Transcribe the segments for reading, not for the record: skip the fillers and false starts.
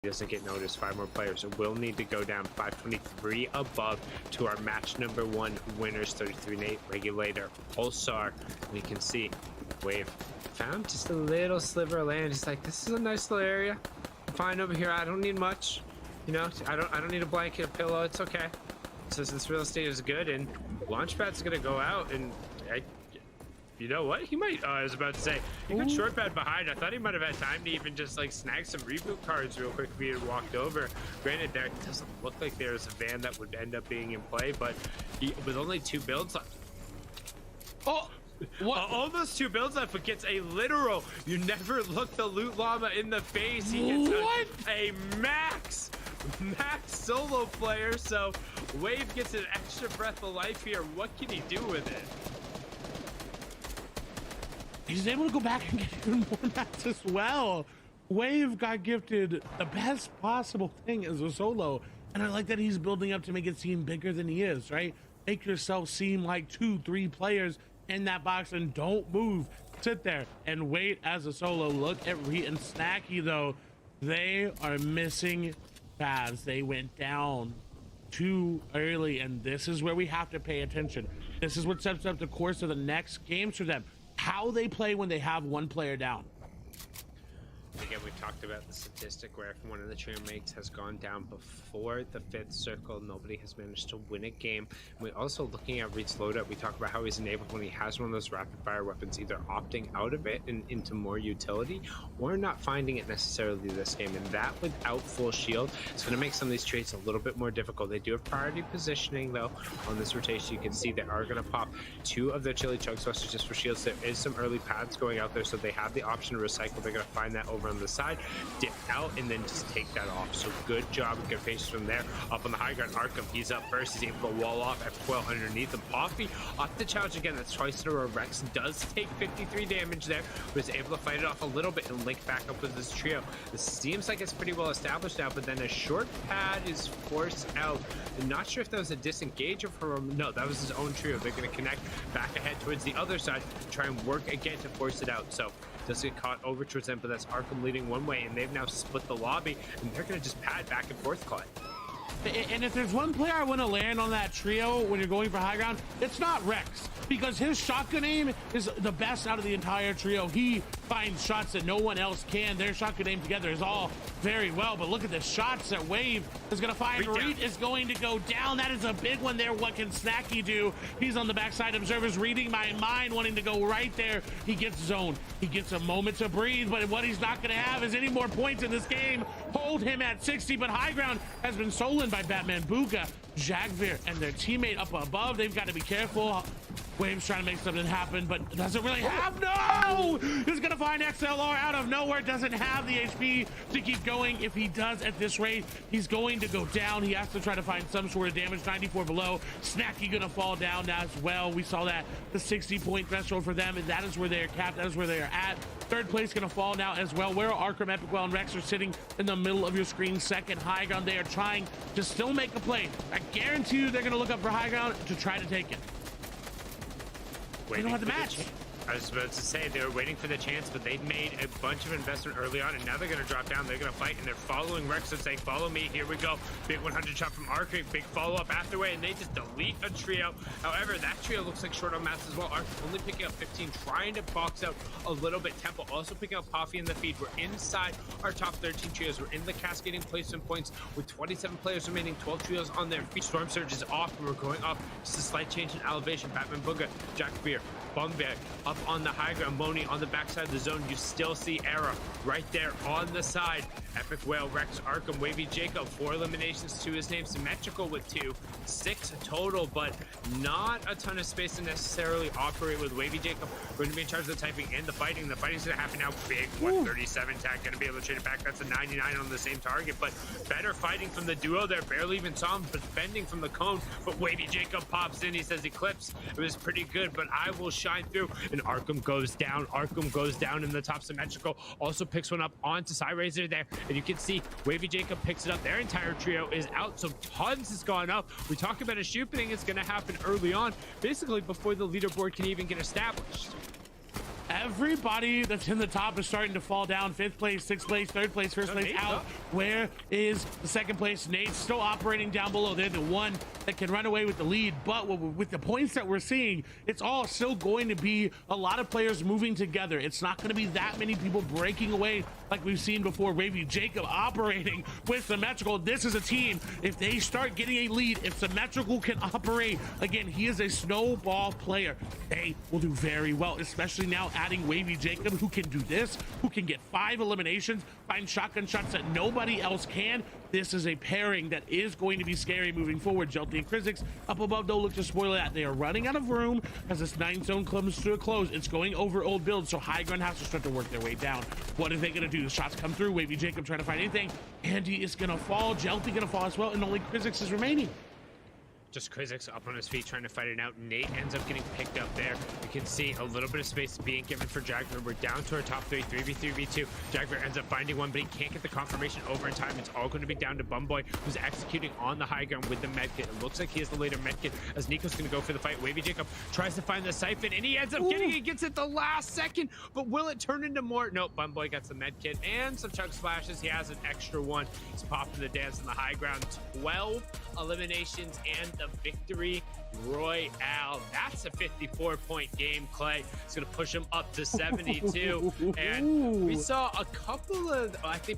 doesn't get noticed. 5 more players, so we'll need to go down 523 above to our match number 1 winners. 33 NAE, Regulator, Pulsar, and you can see Wave found just a little sliver of land. He's like, this is a nice little area. I'm fine over here. I don't need much, you know. I don't need a blanket, a pillow. It's okay. So this real estate is good, and Launchpad's gonna go out, and you know what? He might, I was about to say, he could short pad behind. I thought he might have had time to even just like snag some reboot cards real quick if he had walked over. Granted, there doesn't look like there's a van that would end up being in play, but he, with only 2 builds left. Oh! What? Almost 2 builds left, but gets a literal, you never look the loot llama in the face. He gets a max solo player, so Wave gets an extra breath of life here. What can he do with it? He's able to go back and get even more mats as well. Wave got gifted the best possible thing as a solo, and I like that he's building up to make it seem bigger than he is, right? Make yourself seem like 2-3 players in that box and don't move. Sit there and wait as a solo. Look at Reet and Snacky though. They are missing paths. They went down too early, and this is where we have to pay attention. This is what sets up the course of the next games for them. How they play when they have 1 player down. Again, we talked about the statistic where if one of the trio mates has gone down before the 5th circle, nobody has managed to win a game. And we also, looking at Reed's loadout, we talk about how he's enabled when he has one of those rapid fire weapons, either opting out of it and into more utility, or not finding it necessarily this game. And that, without full shield, it's going to make some of these trades a little bit more difficult. They do have priority positioning though on this rotation. You can see they are going to pop 2 of their chili chugsbusters just for shields. There is some early pads going out there, so they have the option to recycle. They're going to find that over on the side, dip out, and then just take that off. So good job, good patience from there. Up on the high ground, Arkham, he's up first. He's able to wall off F12 underneath him. Poppy off the challenge again. That's twice in a row. Rex does take 53 damage there, but is able to fight it off a little bit and link back up with this trio. This seems like it's pretty well established now, but then a short pad is forced out. I'm not sure if that was a disengage of her. No, that was his own trio. They're going to connect back ahead towards the other side, try and work again to force it out. So does get caught over towards them, but that's Arkham leading one way, and they've now split the lobby, and they're going to just pad back and forth, Clyde. And if there's one player I want to land on that trio when you're going for high ground, it's not Rex, because his shotgun aim is the best out of the entire trio. He finds shots that no one else can. Their shotgun aim together is all very well, but look at the shots that Wave is going to find. Reet is going to go down. That is a big one there. What can Snacky do? He's on the backside. Observers reading my mind, wanting to go right there. He gets zoned. He gets a moment to breathe, but what he's not going to have is any more points in this game. Hold him at 60, but high ground has been stolen by Batman, Buga, Jagvir, and their teammate up above. They've got to be careful. Wave's trying to make something happen, but doesn't really have. No! He's gonna find XLR out of nowhere. Doesn't have the HP to keep going. If he does at this rate, he's going to go down. He has to try to find some sort of damage. 94 below. Snacky gonna fall down now as well. We saw that the 60-point threshold for them, and that is where they are capped. That is where they are at. 3rd place gonna fall now as well. Where Arkham, Epicwell, and Rex are sitting in the middle of your screen. Second, high ground. They are trying to still make a play. I guarantee you they're gonna look up for high ground to try to take it. They don't have the match. I was about to say they were waiting for the chance, but they'd made a bunch of investment early on, and now they're going to drop down. They're going to fight, and they're following Rex and saying, follow me. Here we go. Big 100 shot from Arkham. Big follow-up afterway, and they just delete a trio. However, that trio looks like short on mats as well. Arkham only picking up 15, trying to box out a little bit. Temple also picking up Poffy in the feed. We're inside our top 13 trios. We're in the cascading placement points with 27 players remaining, 12 trios on their feet. Storm Surge is off, and we're going up. Just a slight change in elevation. Batman, Booga, Jack Beer, Bungbag up on the high ground. Moni on the backside of the zone. You still see Era right there on the side. Epic Whale, Rex, Arkham, Wavy Jacob, 4 eliminations to his name. Symmetrical with 2, 6 total, but not a ton of space to necessarily operate with Wavy Jacob. We're going to be in charge of the typing and the fighting. The fighting's going to happen now. Big 137 tag, going to be able to trade it back. That's a 99 on the same target, but better fighting from the duo there. Barely even saw him defending from the cone, but Wavy Jacob pops in. He says Eclipse. It was pretty good, but I will shine through, and Arkham goes down. Arkham goes down in the top. Symmetrical also picks one up onto Cyrazer there, and you can see Wavy Jacob picks it up. Their entire trio is out, so tons has gone up. We talk about a shooting. It's going to happen early on, basically before the leaderboard can even get established. everybody that's in the top is starting to fall down. 5th place, 6th place, 3rd place, 1st place out. Where is the 2nd place? Nate's still operating down below. They're the one that can run away with the lead, but with the points that we're seeing, it's all still going to be a lot of players moving together. It's not going to be that many people breaking away like we've seen before. Wavy Jacob operating with Symmetrical. This is a team, if they start getting a lead, if Symmetrical can operate again, he is a snowball player, they will do very well, especially now adding Wavy Jacob, who can do this, who can get 5 eliminations, find shotgun shots that nobody else can. This is a pairing that is going to be scary moving forward. Jelty and Krizix up above, don't look to spoil that. They are running out of room as this 9 zone comes to a close. It's going over old builds, so High Ground has to start to work their way down. What are they going to do? The shots come through. Wavy Jacob trying to find anything. Andy is going to fall. Jelty going to fall as well, and only Krizix is remaining. Just Krizix up on his feet trying to fight it out. Nate ends up getting picked up there. You can see a little bit of space being given for Jagger. We're down to our top 3, 3v3v2. Jagger ends up finding one, but he can't get the confirmation over in time. It's all going to be down to Bumboy, who's executing on the high ground with the medkit. It looks like he has the later medkit as Nico's going to go for the fight. Wavy Jacob tries to find the siphon, and he ends up getting it, gets it the last second, but will it turn into more? Nope, Bumboy gets the medkit and some chug splashes. He has an extra one. He's popping the dance on the high ground. 12 eliminations and the victory royale. That's a 54-point game, Clay. It's going to push him up to 72. And we saw a couple of,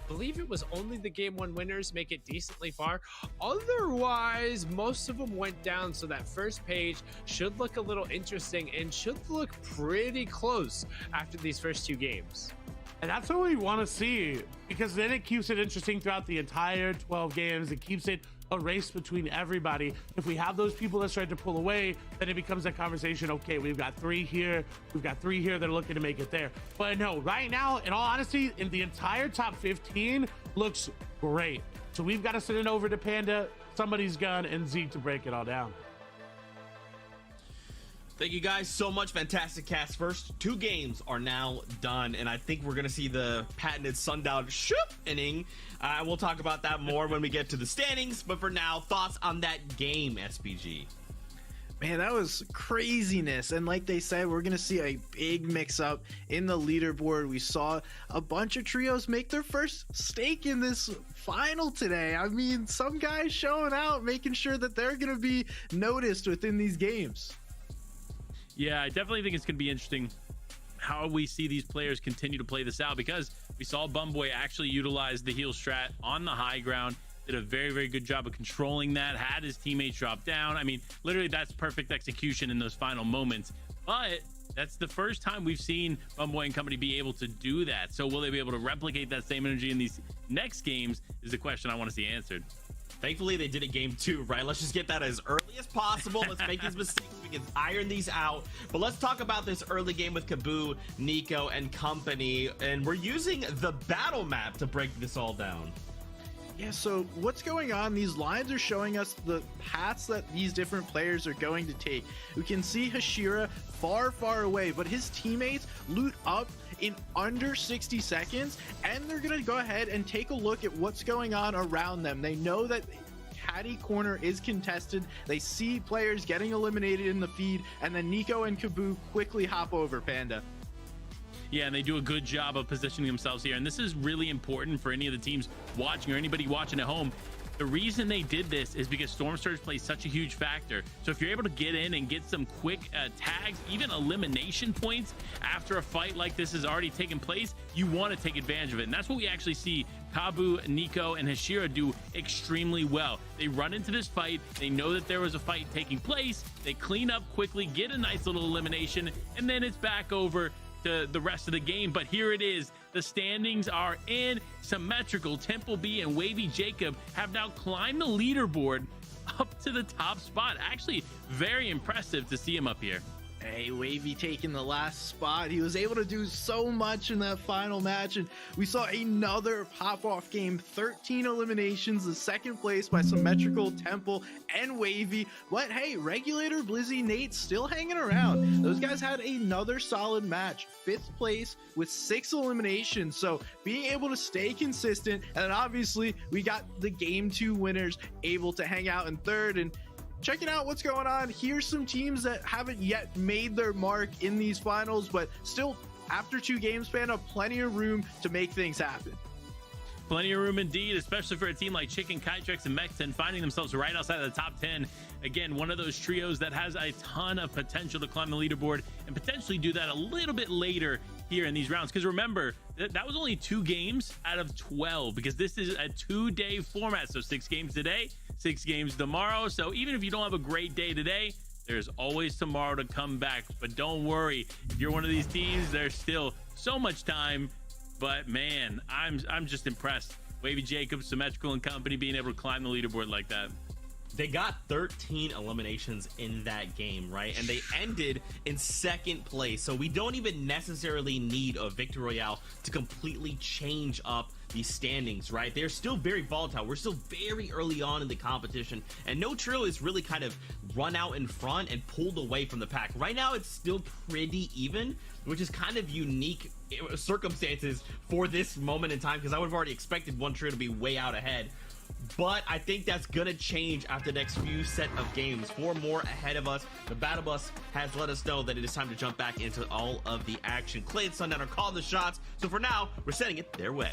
believe it was only the game 1 winners make it decently far. Otherwise, most of them went down. So that first page should look a little interesting and should look pretty close after these first 2 games. And that's what we want to see, because then it keeps it interesting throughout the entire 12 games. It keeps it a race between everybody. If we have those people that start to pull away, then it becomes a conversation. Okay, we've got 3 here, we've got 3 here that are looking to make it there. But no, right now, in all honesty, in the entire top 15 looks great. So we've got to send it over to Panda, somebody's gun, and Zeke to break it all down. Thank you guys so much. Fantastic cast. First 2 games are now done, and I think we're going to see the patented sundown inning. We'll talk about that more when we get to the standings, but for now, thoughts on that game, SPG? Man, that was craziness. And like they said, we're going to see a big mix-up in the leaderboard. We saw a bunch of trios make their first stake in this final today. I mean, some guys showing out, making sure that they're going to be noticed within these games. Yeah, I definitely think it's going to be interesting how we see these players continue to play this out, because we saw Bumboy actually utilize the heal strat on the high ground, did a very, very good job of controlling that, had his teammates drop down. I mean, literally that's perfect execution in those final moments. But that's the first time we've seen Bumboy and company be able to do that. So will they be able to replicate that same energy in these next games is the question I want to see answered. Thankfully, they did a game 2, right? Let's just get that as early as possible. Let's make these mistakes. We can iron these out. But let's talk about this early game with Kaboo, Nico, and company. And we're using the battle map to break this all down. Yeah, so what's going on? These lines are showing us the paths that these different players are going to take. We can see Hashira far, far away, but his teammates loot up in under 60 seconds, and they're going to go ahead and take a look at what's going on around them. They know that Caddy corner is contested. They see players getting eliminated in the feed, and then Nico and Kaboo quickly hop over, Panda. Yeah, and they do a good job of positioning themselves here. And this is really important for any of the teams watching or anybody watching at home. The reason they did this is because Storm Surge plays such a huge factor. So if you're able to get in and get some quick tags, even elimination points after a fight like this has already taken place, you want to take advantage of it. And that's what we actually see Kaboo, Nico, and Hashira do extremely well. They run into this fight. They know that there was a fight taking place. They clean up quickly, get a nice little elimination, and then it's back over to the rest of the game. But here it is. The standings are in symmetrical. Temple B and Wavy Jacob have now climbed the leaderboard up to the top spot. Actually, very impressive to see him up here. Hey, Wavy taking the last spot. He was able to do so much in that final match, and we saw another pop-off game. 13 eliminations, the second place by Symmetrical, Temple, and Wavy. But hey, Regulator, Blizzy, Nate still hanging around. Those guys had another solid match. 5th place with 6 eliminations, so being able to stay consistent. And then obviously, we got the Game 2 winners able to hang out in 3rd, and checking out what's going on. Here's some teams that haven't yet made their mark in these finals, but still after 2 game span of plenty of room to make things happen. Plenty of room indeed, especially for a team like Chicken, Kytrex, and Mexen finding themselves right outside of the top 10. Again, one of those trios that has a ton of potential to climb the leaderboard and potentially do that a little bit later here in these rounds. Because remember, that was only 2 games out of 12 because this is a 2-day format. So 6 games today, 6 games tomorrow. So even if you don't have a great day today, there's always tomorrow to come back. But don't worry, if you're one of these teams, there's still so much time. But man, I'm just impressed. Wavy Jacobs, Symmetrical, and company being able to climb the leaderboard like that. They got 13 eliminations in that game, right? And they ended in 2nd place. So we don't even necessarily need a victory royale to completely change up these standings, right? They're still very volatile. We're still very early on in the competition, and no trio is really kind of run out in front and pulled away from the pack. Right now, it's still pretty even, which is kind of unique circumstances for this moment in time, because I would have already expected one trio to be way out ahead. But I think that's gonna change after the next few set of games. 4 more ahead of us. The battle bus has let us know that it is time to jump back into all of the action. Clay and Sundown are calling the shots, so for now, we're sending it their way.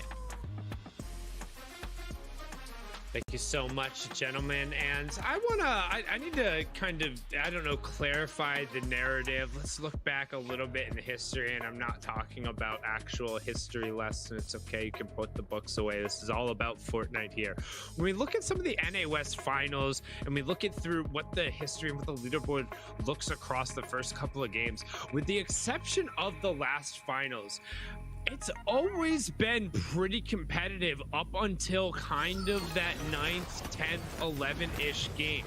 Thank you so much, gentlemen. And I need to kind of, I don't know, clarify the narrative. Let's look back a little bit in history, and I'm not talking about actual history lesson. It's okay, you can put the books away. This is all about Fortnite here. When we look at some of the NA West finals, and we look at through what the history and what the leaderboard looks across the first couple of games, with the exception of the last finals, it's always been pretty competitive up until kind of that 9th, 10th, 11-ish game,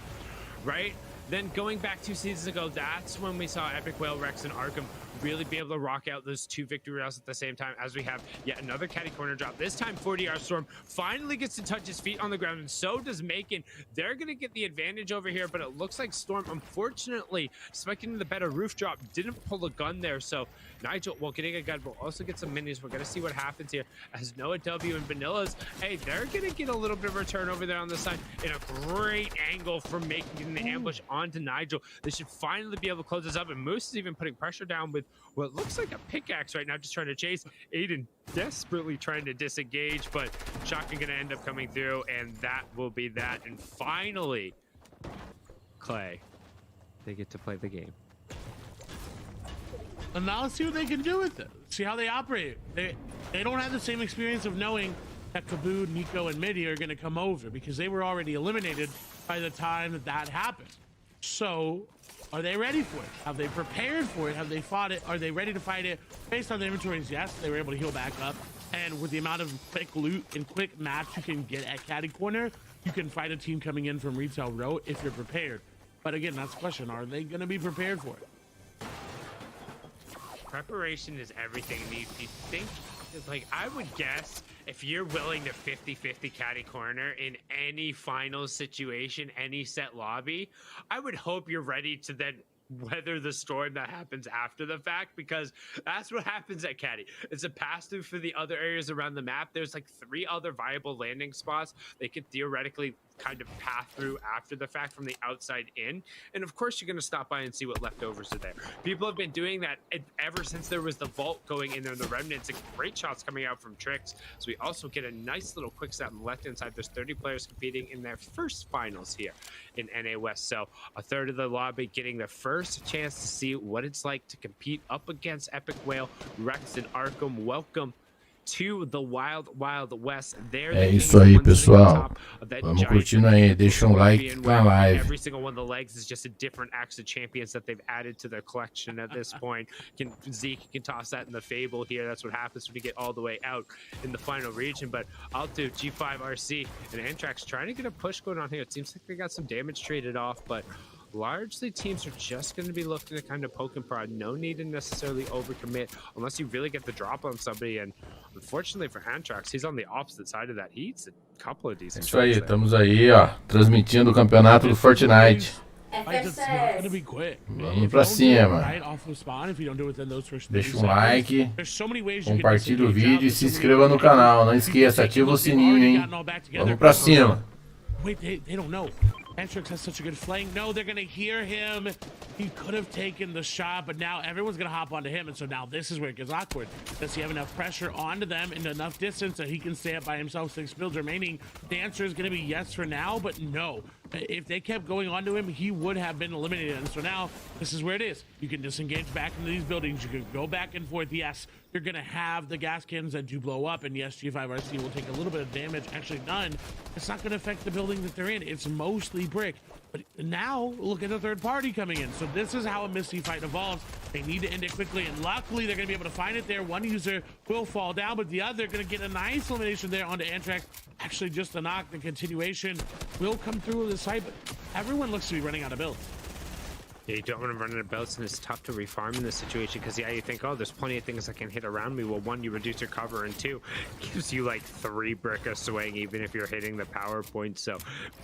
right? Then going back 2 seasons ago, that's when we saw Epic Whale, Rex, and Arkham really be able to rock out those 2 victory rounds at the same time, as we have yet another caddy corner drop. This time 40R Storm finally gets to touch his feet on the ground, and so does Macon. They're gonna get the advantage over here, but it looks like Storm, unfortunately, expecting the better roof drop, didn't pull a gun there. So Nigel, while getting a gun, will also get some minis. We're gonna see what happens here as Noah W and Vanillas, hey, they're gonna get a little bit of return over there on the side in a great angle for making the ambush onto Nigel. They should finally be able to close this up, and Moose is even putting pressure down with what looks like a pickaxe right now, just trying to chase. Aiden desperately trying to disengage, but Shotgun gonna end up coming through, and that will be that. And finally, Clay, they get to play the game. And now let's see what they can do with it. See how they operate. They don't have the same experience of knowing that Kaboo, Nico, and Midi are going to come over, because they were already eliminated by the time that happened. So are they ready for it? Have they prepared for it? Have they fought it? Are they ready to fight it? Based on the inventories, yes, they were able to heal back up. And with the amount of quick loot and quick match you can get at Caddy Corner, you can fight a team coming in from Retail Row if you're prepared. But again, that's the question. Are they going to be prepared for it? Preparation is everything. And if you think, like, I would guess if you're willing to 50-50 caddy corner in any final situation, any set lobby, I would hope you're ready to then weather the storm that happens after the fact, because that's what happens at caddy. It's a pass through for the other areas around the map. There's like 3 other viable landing spots they could theoretically kind of path through after the fact from the outside in, and of course you're going to stop by and see what leftovers are there. People have been doing that ever since there was the vault going in there, the remnants, and great shots coming out from Tricks. So we also get a nice little quick step on the left hand side. There's 30 players competing in their first finals here in NA West, so a third of the lobby getting the first chance to see what it's like to compete up against Epic Whale, Rex, and Arkham. Welcome to the Wild West. É isso aí, pessoal. Vamos curtindo aí, deixa like na live. Every single one of the legs is just a different axe of champions that they've added to their collection at this point. Zeke can toss that in the Fable here. That's what happens when you get all the way out in the final region. But Altu, G5, RC, and Antrax trying to get a push going on here. It seems like they got some damage traded off, but largely teams are just going to be looking to kind of poke and prod. No need to necessarily overcommit unless you really get the drop on somebody. And unfortunately for Antrax, he's on the opposite side of that. He eats a couple of decent Isso aí, estamos aí, ó, transmitindo o campeonato do Fortnite. Vem pra cima. Deixa um like, compartilha o vídeo e se inscreva no canal. Não esqueça, ativa o sininho, hein? Vamos pra cima. Wait, they don't know. Antrix has such a good flank. No, they're gonna hear him. He could have taken the shot, but now everyone's gonna hop onto him, and so now this is where it gets awkward. Does he have enough pressure onto them and enough distance that he can stay up by himself? 6 builds remaining. The answer is gonna be yes for now, but no. If they kept going onto him, he would have been eliminated. And so now this is where it is. You can disengage back into these buildings. You can go back and forth. Yes, you're gonna have the gas cannons that do blow up, and yes, G5RC will take a little bit of damage. Actually, none. It's not gonna affect the building that they're in. It's mostly brick. But now look at the third party coming in. So this is how a Misty fight evolves. They need to end it quickly, and luckily they're gonna be able to find it there. One user will fall down, but the other gonna get a nice elimination there onto Antrax. Actually, just the knock. The continuation will come through the site, but everyone looks to be running out of builds. Yeah, you don't want to run out of belts, and it's tough to refarm in this situation because, yeah, you think, oh, there's plenty of things that can hit around me. Well, one, you reduce your cover, and two, gives you like 3 brick of swing, even if you're hitting the power point. So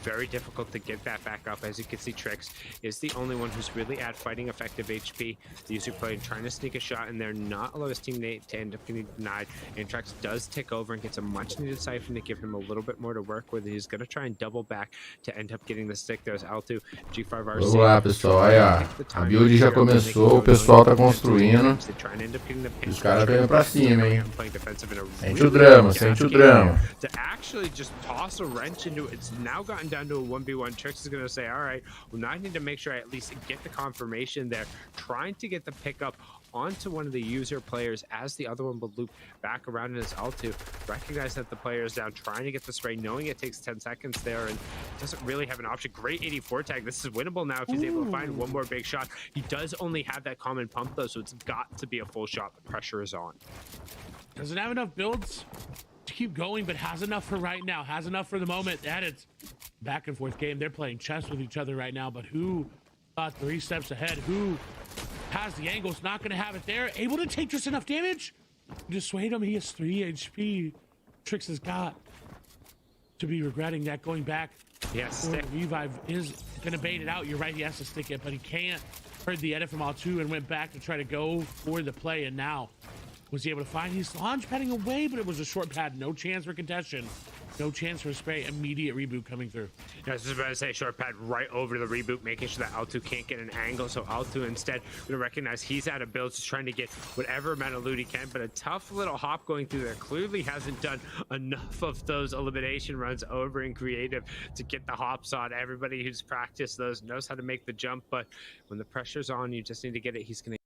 very difficult to get that back up. As you can see, Trix is the only one who's really at fighting effective HP. The user playing trying to sneak a shot, and they're not allow his teammate to end up getting denied. And Trax does tick over and gets a much needed siphon to give him a little bit more to work with. He's going to try and double back to end up getting the stick. There's Alto, G5RC. Vamos lá, pessoal. Aí, ó. A build já começou, o pessoal tá construindo. E os caras vêm pra cima, hein? Sente o drama, sente o drama. To actually just toss a wrench into it, it's now gotten down to a 1v1. Trix is going to say, all right, well, now I need to make sure I at least get the confirmation there. Trying to get the pickup onto one of the user players as the other one will loop back around in his Alto. Recognize that the player is down, trying to get the spray, knowing it takes 10 seconds there, and doesn't really have an option. Great 84 tag. This is winnable now if he's able to find one more big shot. He does only have that common pump though, so it's got to be a full shot. The pressure is on. Doesn't have enough builds to keep going, but has enough for right now. Has enough for the moment. That it's back and forth game. They're playing chess with each other right now, but who thought 3 steps ahead? Who has the angles? Not going to have it there. Able to take just enough damage. Dissuade him. He has 3 HP. Trix has got to be regretting that going back. Yes, Revive is going to bait it out. You're right. He has to stick it, but he can't. Heard the edit from All2 and went back to try to go for the play, and now was he able to find his launch padding away, but it was a short pad. No chance for contention. No chance for a spray. Immediate reboot coming through. I was just about to say short pad right over the reboot, making sure that Alto can't get an angle. So Alto instead going to recognize he's out of builds, just trying to get whatever amount of loot he can. But a tough little hop going through there. Clearly hasn't done enough of those elimination runs over in creative to get the hops on. Everybody who's practiced those knows how to make the jump. But when the pressure's on, you just need to get it. He's going to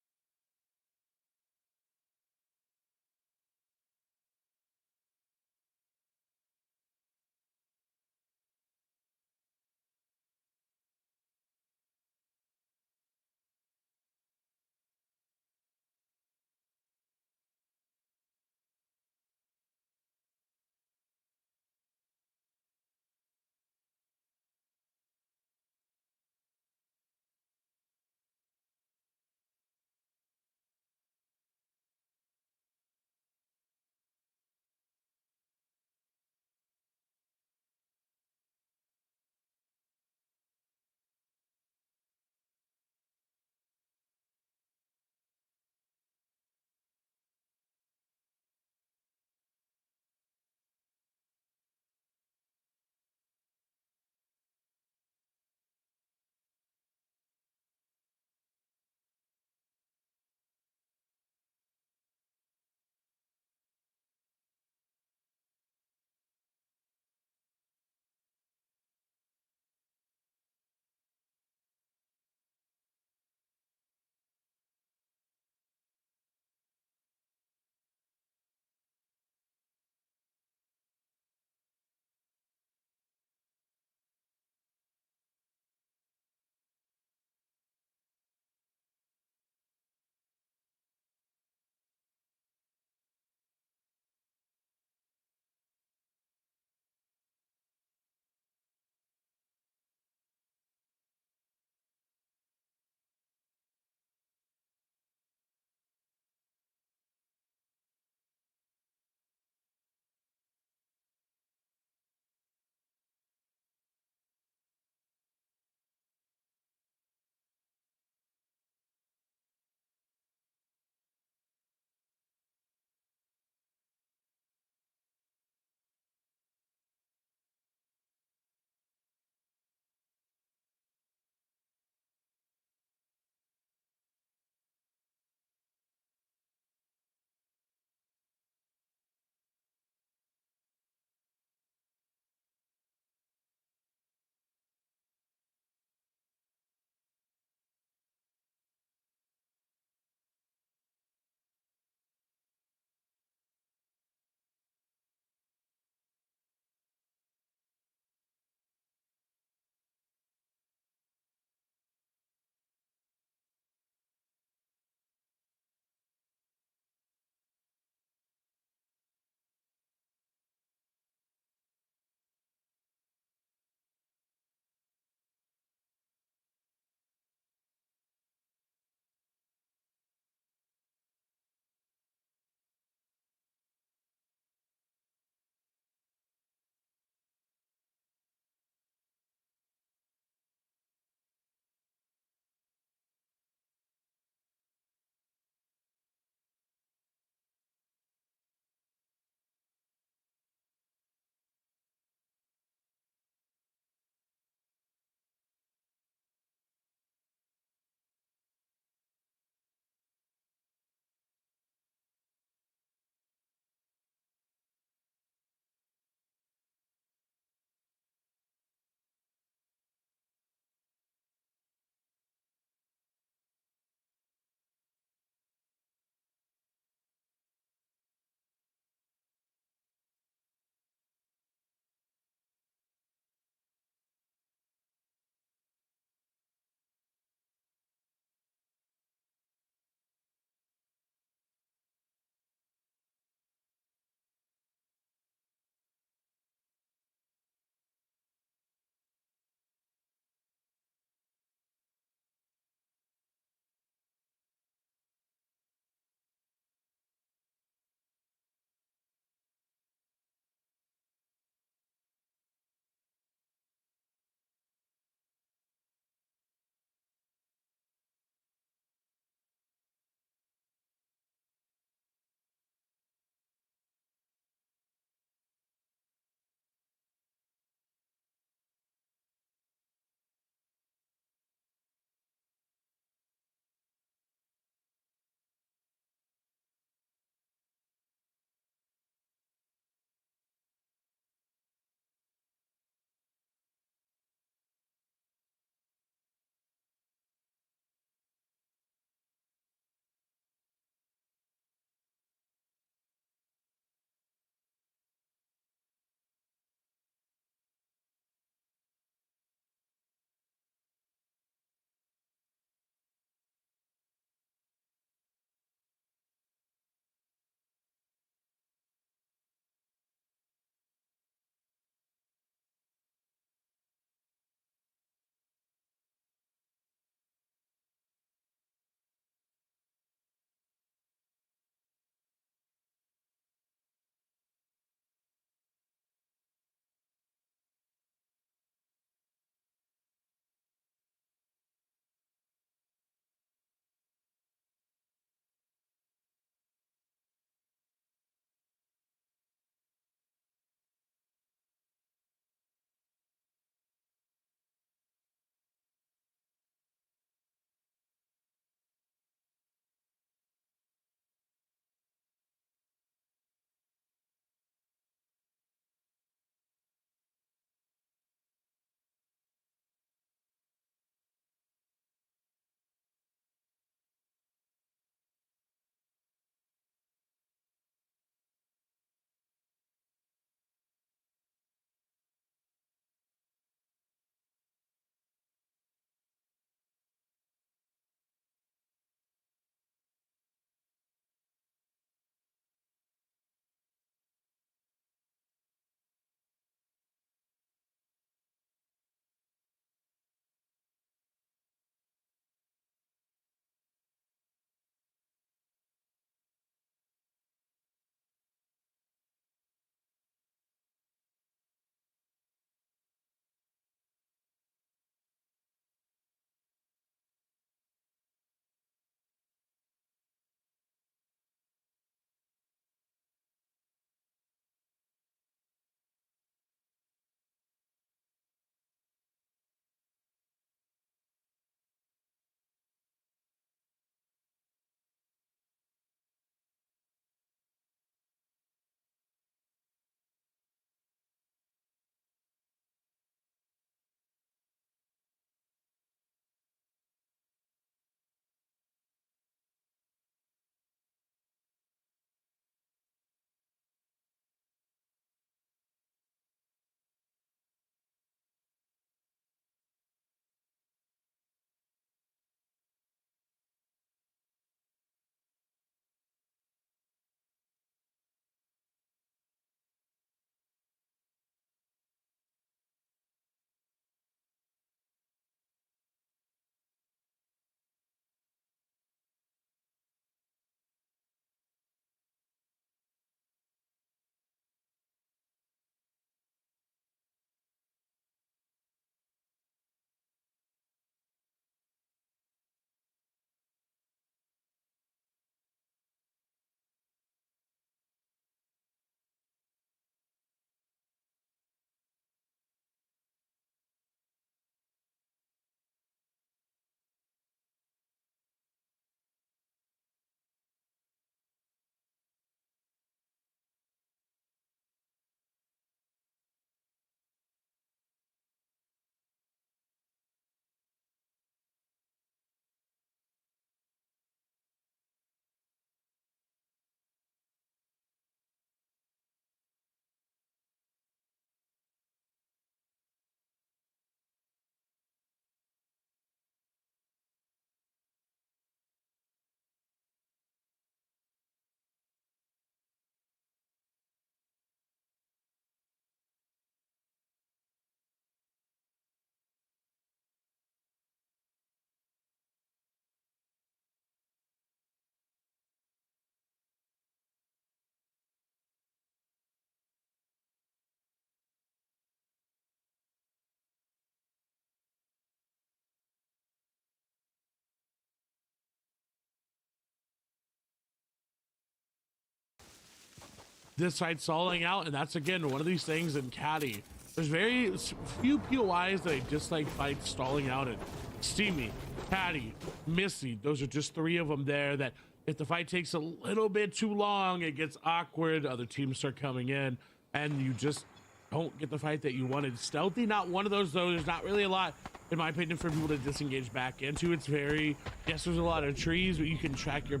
this fight stalling out, and that's again one of these things in Caddy. There's very few POIs that I dislike fights stalling out in. Steamy, Caddy, Missy, those are just 3 of them there that if the fight takes a little bit too long, it gets awkward, other teams start coming in, and you just don't get the fight that you wanted. Stealthy, not one of those though. There's not really a lot, in my opinion, for people to disengage back into. It's very, yes, there's a lot of trees, but you can track your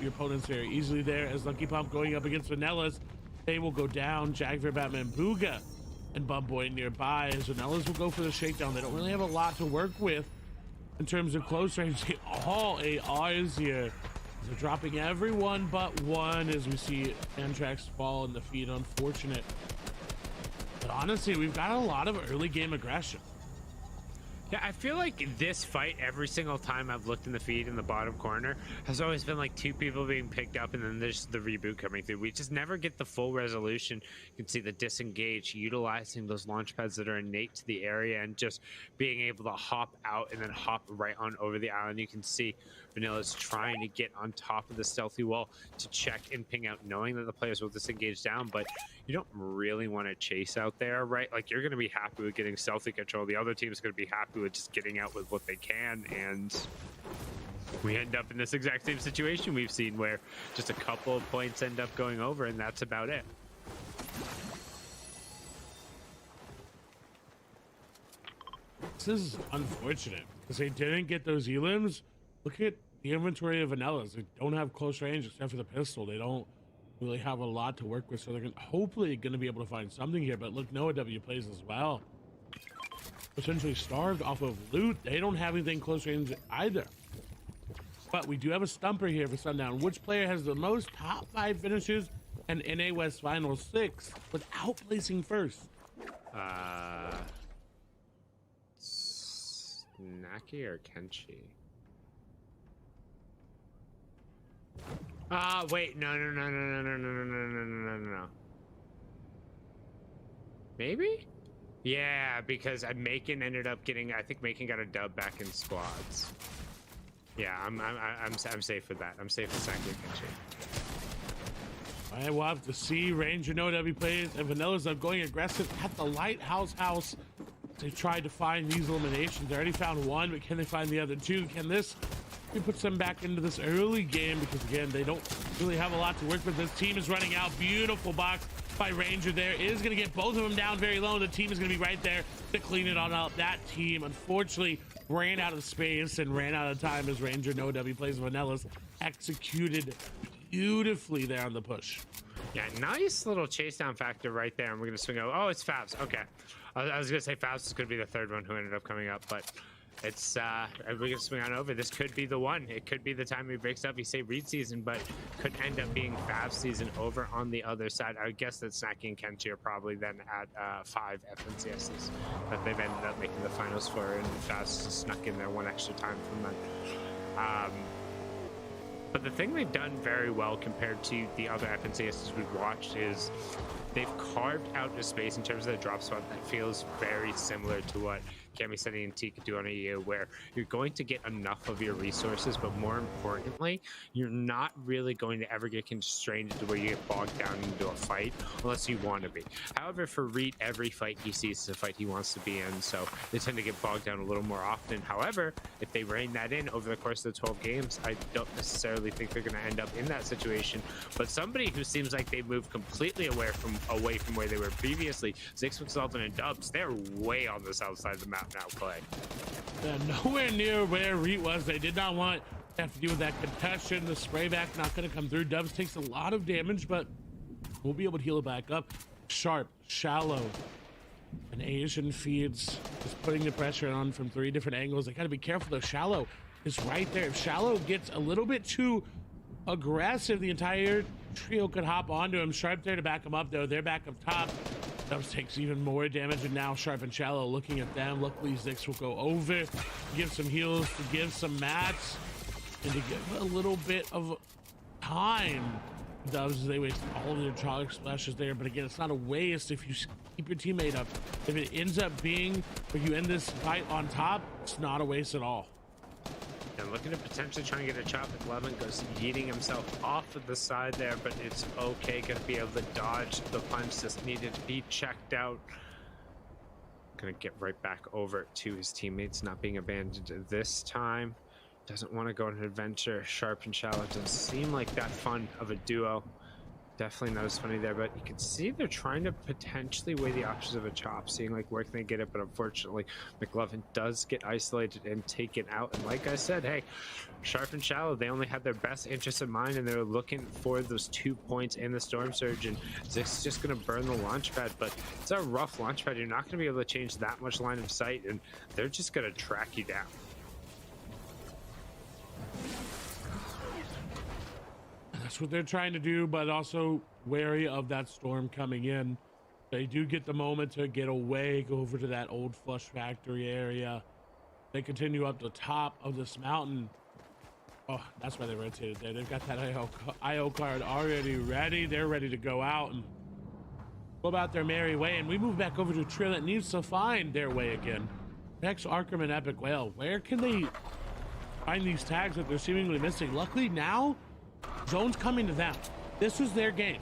opponents very easily there. As Lucky Pump going up against Vanellas, they will go down. Jagger, Batman, Booga, and Bum Boy nearby. As Vanellas will go for the shakedown. They don't really have a lot to work with in terms of close range. They all ARs here. They're dropping everyone but one as we see Antrax fall in the feed. Unfortunate. But honestly, we've got a lot of early game aggression. Yeah, I feel like this fight, every single time I've looked in the feed in the bottom corner, has always been like 2 people being picked up and then there's the reboot coming through. We just never get the full resolution. You can see the disengage, utilizing those launch pads that are innate to the area and just being able to hop out and then hop right on over the island. You can see Vanilla's trying to get on top of the stealthy wall to check and ping out, knowing that the players will disengage down, but you don't really want to chase out there, right? Like, you're going to be happy with getting stealthy control. The other team's going to be happy with just getting out with what they can, and we end up in this exact same situation we've seen where just a couple of points end up going over, and that's about it. This is unfortunate because they didn't get those elims. Look at the inventory of Vanellas. They don't have close range except for the pistol. They don't really have a lot to work with, so they're hopefully going to be able to find something here. But look, Noah W plays as well. Essentially starved off of loot. They don't have anything close range either. But we do have a stumper here for Sundown. Which player has the most top 5 finishes and NA West Final 6 without placing first? Naki or Kenshi? Wait, no. Maybe? Yeah, because Macon ended up getting, I think Macon got a dub back in squads. Yeah, I'm safe with that. I'm safe with Saki and Kenshi. All right, we'll have to see. Ranger No W plays and Vanillas are going aggressive at the Lighthouse house. They tried to find these eliminations. They already found one, but can they find the other 2? Can this puts them back into this early game? Because again, they don't really have a lot to work with. This team is running out. Beautiful box by Ranger there. Is going to get both of them down very low. The team is going to be right there to clean it on up. That team, unfortunately, ran out of space and ran out of time as Ranger No W plays Vanellas executed beautifully there on the push. Yeah, nice little chase down factor right there. And we're going to swing over. Oh, it's Favs. Okay. I was going to say Favs is going to be the 3rd one who ended up coming up, but it's we're going to swing on over. This could be the one. It could be the time he breaks up. You say Reed season, but could end up being Favs season over on the other side. I would guess that Snacky and Kenshi are probably then at 5 FNCSs that they've ended up making the finals for, and Favs snuck in there one extra time from them. But the thing they've done very well compared to the other FNCSs we've watched is they've carved out a space in terms of the drop spot that feels very similar to what Cami Sunny and T could do on a EU, where you're going to get enough of your resources, but more importantly, you're not really going to ever get constrained into where you get bogged down into a fight unless you want to be. However, for Reed, every fight he sees is a fight he wants to be in, so they tend to get bogged down a little more often. However, if they rein that in over the course of the 12 games, I don't necessarily think they're going to end up in that situation. But somebody who seems like they moved completely away from where they were previously, Zix Exalted and Dubs, they're way on the south side of the map now, Clay. Nowhere near where Reed was. They did not want to have to deal with that concussion. The spray back not going to come through. Dubs takes a lot of damage, but we'll be able to heal it back up. Sharp, shallow, and Asian feeds just putting the pressure on from 3 different angles. They got to be careful though. Shallow is right there. If Shallow gets a little bit too aggressive, the entire trio could hop onto him. Sharp there to back him up though. They're back up top. Dubs takes even more damage, and now Sharp and Shallow looking at them. Luckily, Zix will go over, give some heals, to give some mats, and to give a little bit of time. Dubs, they waste all of their Trollic splashes there, but again, it's not a waste if you keep your teammate up. If it ends up being where you end this fight on top, it's not a waste at all. And looking to potentially try and get a chop. McLovin goes yeeting himself off of the side there, but it's okay. Gonna be able to dodge the punch. Just needed to be checked out. Gonna get right back over to his teammates, not being abandoned this time. Doesn't want to go on an adventure. Sharp and Shallow doesn't seem like that fun of a duo. Definitely not as funny there, but you can see they're trying to potentially weigh the options of a chop, seeing like where can they get it, but unfortunately McLovin does get isolated and taken out. And like I said, hey, Sharp and Shallow, they only had their best interests in mind, and they're looking for those 2 points in the Storm Surge, and Zig's just going to burn the launch pad. But it's a rough launch pad. You're not going to be able to change that much line of sight, and they're just going to track you down. That's what they're trying to do, but also wary of that storm coming in. They do get the moment to get away, go over to that old Flush Factory area. They continue up the top of this mountain. Oh, that's why they rotated there. They've got that IO card already ready. They're ready to go out and go about their merry way. And we move back over to a trio that needs to find their way again. Rex, Arkham, and Epic Whale. Where can they find these tags that they're seemingly missing? Luckily now, Zone's coming to them. This was their game.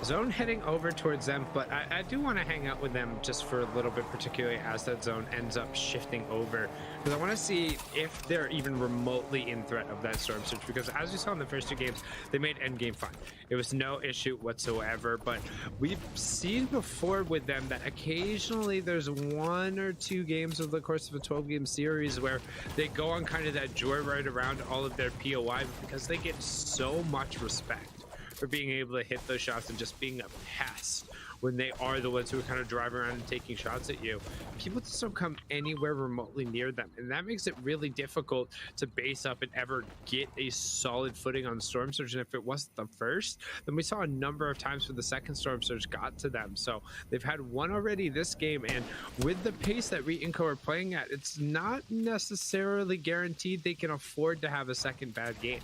Zone heading over towards them, but I do want to hang out with them just for a little bit, particularly as that zone ends up shifting over, because I want to see if they're even remotely in threat of that Storm Surge, because as we saw in the first 2 games, they made endgame fine. It was no issue whatsoever, but we've seen before with them that occasionally there's 1 or 2 games over the course of a 12-game series where they go on kind of that joyride around all of their POI because they get so much respect for being able to hit those shots and just being a pest when they are the ones who are kind of driving around and taking shots at you. People just don't come anywhere remotely near them, and that makes it really difficult to base up and ever get a solid footing on Storm Surge. And if it wasn't the first, then we saw a number of times where the second Storm Surge got to them. So they've had one already this game, and with the pace that Re Inco are playing at, it's not necessarily guaranteed they can afford to have a second bad game.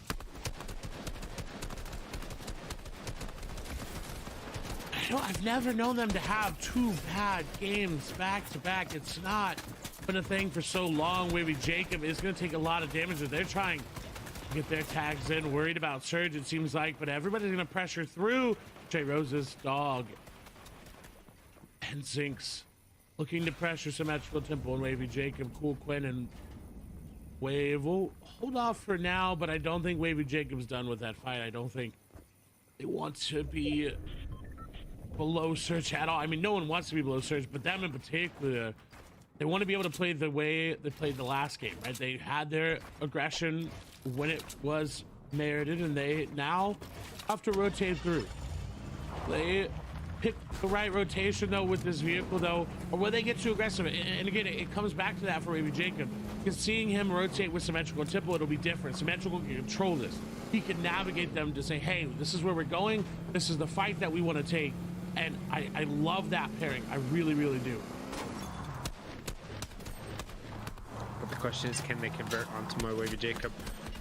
I've never known them to have 2 bad games back to back. It's not been a thing for so long. Wavy Jacob is going to take a lot of damage. They're trying to get their tags in, worried about Surge, it seems like, but everybody's going to pressure through. Jay Rose's dog and Zinx looking to pressure Symmetrical Temple and Wavy Jacob. Cool Quinn and Wave will hold off for now, but I don't think Wavy Jacob's done with that fight. I don't think they want to be below Surge at all. I mean, no one wants to be below Surge, but them in particular, they want to be able to play the way they played the last game, right? They had their aggression when it was merited, and they now have to rotate through. They pick the right rotation, though, with this vehicle, though, or when they get too aggressive. And again, it comes back to that for Wavy Jacob, because seeing him rotate with Symmetrical Temple, it'll be different. Symmetrical can control this. He can navigate them to say, hey, this is where we're going. This is the fight that we want to take. And I love that pairing. I really, really do. But the question is, can they convert onto more Wavy Jacob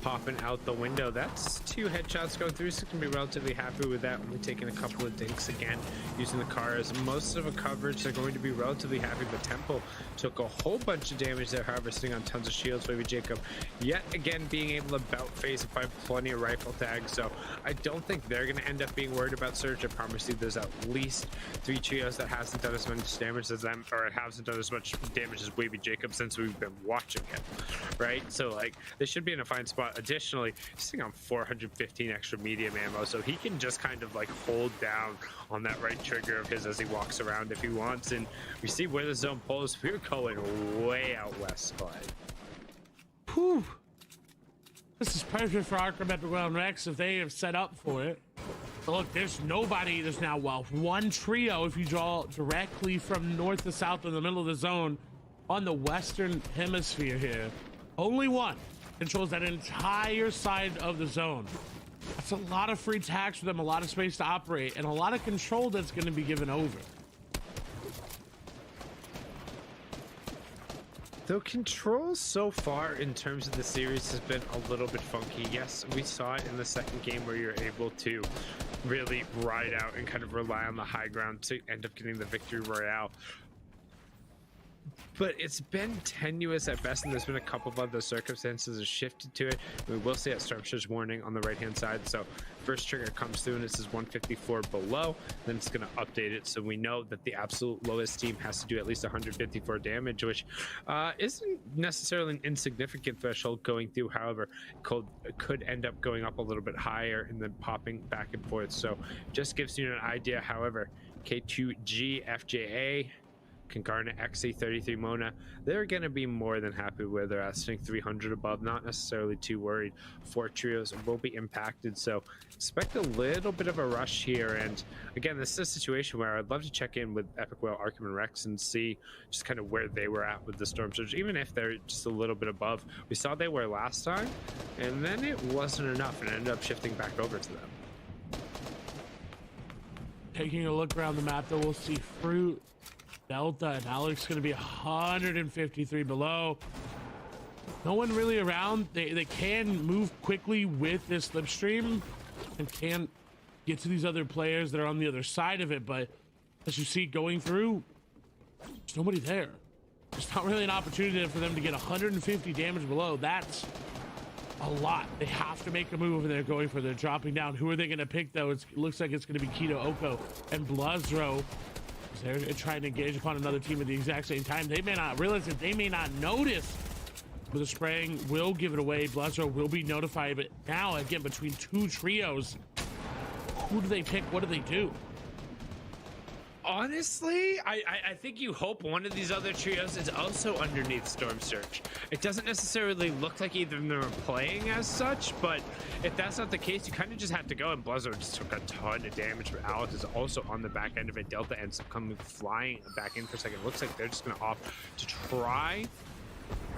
popping out the window? That's 2 headshots going through, so can be relatively happy with that. Only taking a couple of dinks again, using the car as most of a coverage. They're going to be relatively happy, but Temple took a whole bunch of damage there, however, sitting on tons of shields. Wavy Jacob yet again being able to bout face and find plenty of rifle tags, so I don't think they're going to end up being worried about Surge. I promise you there's at least 3 trios that hasn't done as much damage as them, or it hasn't done as much damage as Wavy Jacob since we've been watching it, right? So like, they should be in a fine spot. Additionally, he's sitting on 415 extra medium ammo, so he can just kind of like hold down on that right trigger of his as he walks around if he wants. And we see where the zone pulls. We're going way out west, Clyde. Whew. This is perfect for Arkham, Epic Whale, and Rex if they have set up for it. But look, there's nobody. There's now, well, 1 trio if you draw directly from north to south in the middle of the zone on the western hemisphere here. Only 1 controls that entire side of the zone. That's a lot of free tags for them, a lot of space to operate, and a lot of control that's going to be given over. Though control so far in terms of the series has been a little bit funky. Yes, we saw it in the second game where you're able to really ride out and kind of rely on the high ground to end up getting the victory royale. but it's been tenuous at best, and there's been a couple of other circumstances that shifted to it. We will see that Stormsurge warning on the right-hand side. So first trigger comes through, and this is 154 below. Then it's going to update it, so we know that the absolute lowest team has to do at least 154 damage, which isn't necessarily an insignificant threshold going through. However, could end up going up a little bit higher and then popping back and forth. So just gives you an idea. However, K2G, FJA, Concarna, XC33 Mona, they're going to be more than happy where they're at, sitting 300 above, not necessarily too worried. 4 trios will be impacted, so expect a little bit of a rush here. And again, this is a situation where I'd love to check in with Epic Whale, Arkham, and Rex and see just kind of where they were at with the Storm Surge, even if they're just a little bit above. We saw they were last time, and then it wasn't enough, and it ended up shifting back over to them. Taking a look around the map, though, we'll see Fruit, Delta, and Alex going to be 153 below. No one really around. They can move quickly with this slipstream and can get to these other players that are on the other side of it. But as you see going through, there's nobody there. There's not really an opportunity for them to get 150 damage below. That's a lot. They have to make a move, and they're going for. They're dropping down. Who are they going to pick, though? It looks like it's going to be Keto Oko and Bluzro. They're trying to engage upon another team at the exact same time. They may not realize it. They may not notice. But the spraying will give it away. Bluzro will be notified. But now, again, between 2 trios, who do they pick? What do they do? Honestly, I think you hope one of these other trios is also underneath Storm Surge. It doesn't necessarily look like either of them are playing as such, but if that's not the case, you kind of just have to go. And Bluzzo just took a ton of damage, but Alex is also on the back end of it. Delta ends up coming flying back in for a second. It looks like they're just going to opt to try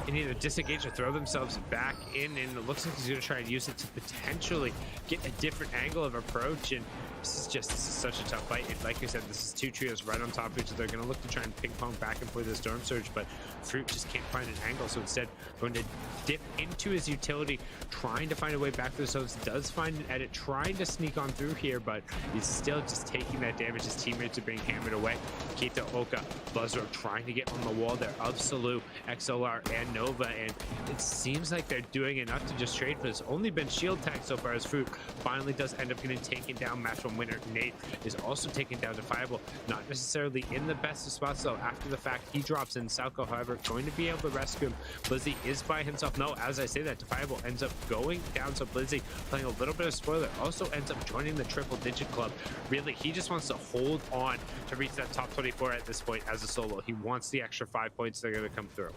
and either disengage or throw themselves back in, and it looks like he's going to try and use it to potentially get a different angle of approach. And this is such a tough fight. And like I said, this is 2 trios right on top of each other. They're going to look to try and ping pong back and forth the Storm Surge, but Fruit just can't find an angle, so instead going to dip into his utility, trying to find a way back through the zones. Does find an edit, trying to sneak on through here, but he's still just taking that damage. His teammates are being hammered away. Keita, Oka, Bluzro trying to get on the wall there of Salute, XLR, and Nova, and it seems like they're doing enough to just trade, but it's only been shield tag so far as Fruit finally does end up getting taken down. Match one winner Nate is also taken down to Defiable, not necessarily in the best of spots though. After the fact, he drops in. Salco, however, going to be able to rescue him. Blizzy is by himself. No, as I say that, Defiable ends up going down, so Blizzy, playing a little bit of spoiler, also ends up joining the triple digit club. Really, he just wants to hold on to reach that top 24 at this point as a solo. He wants the extra 5 points that are going to come through.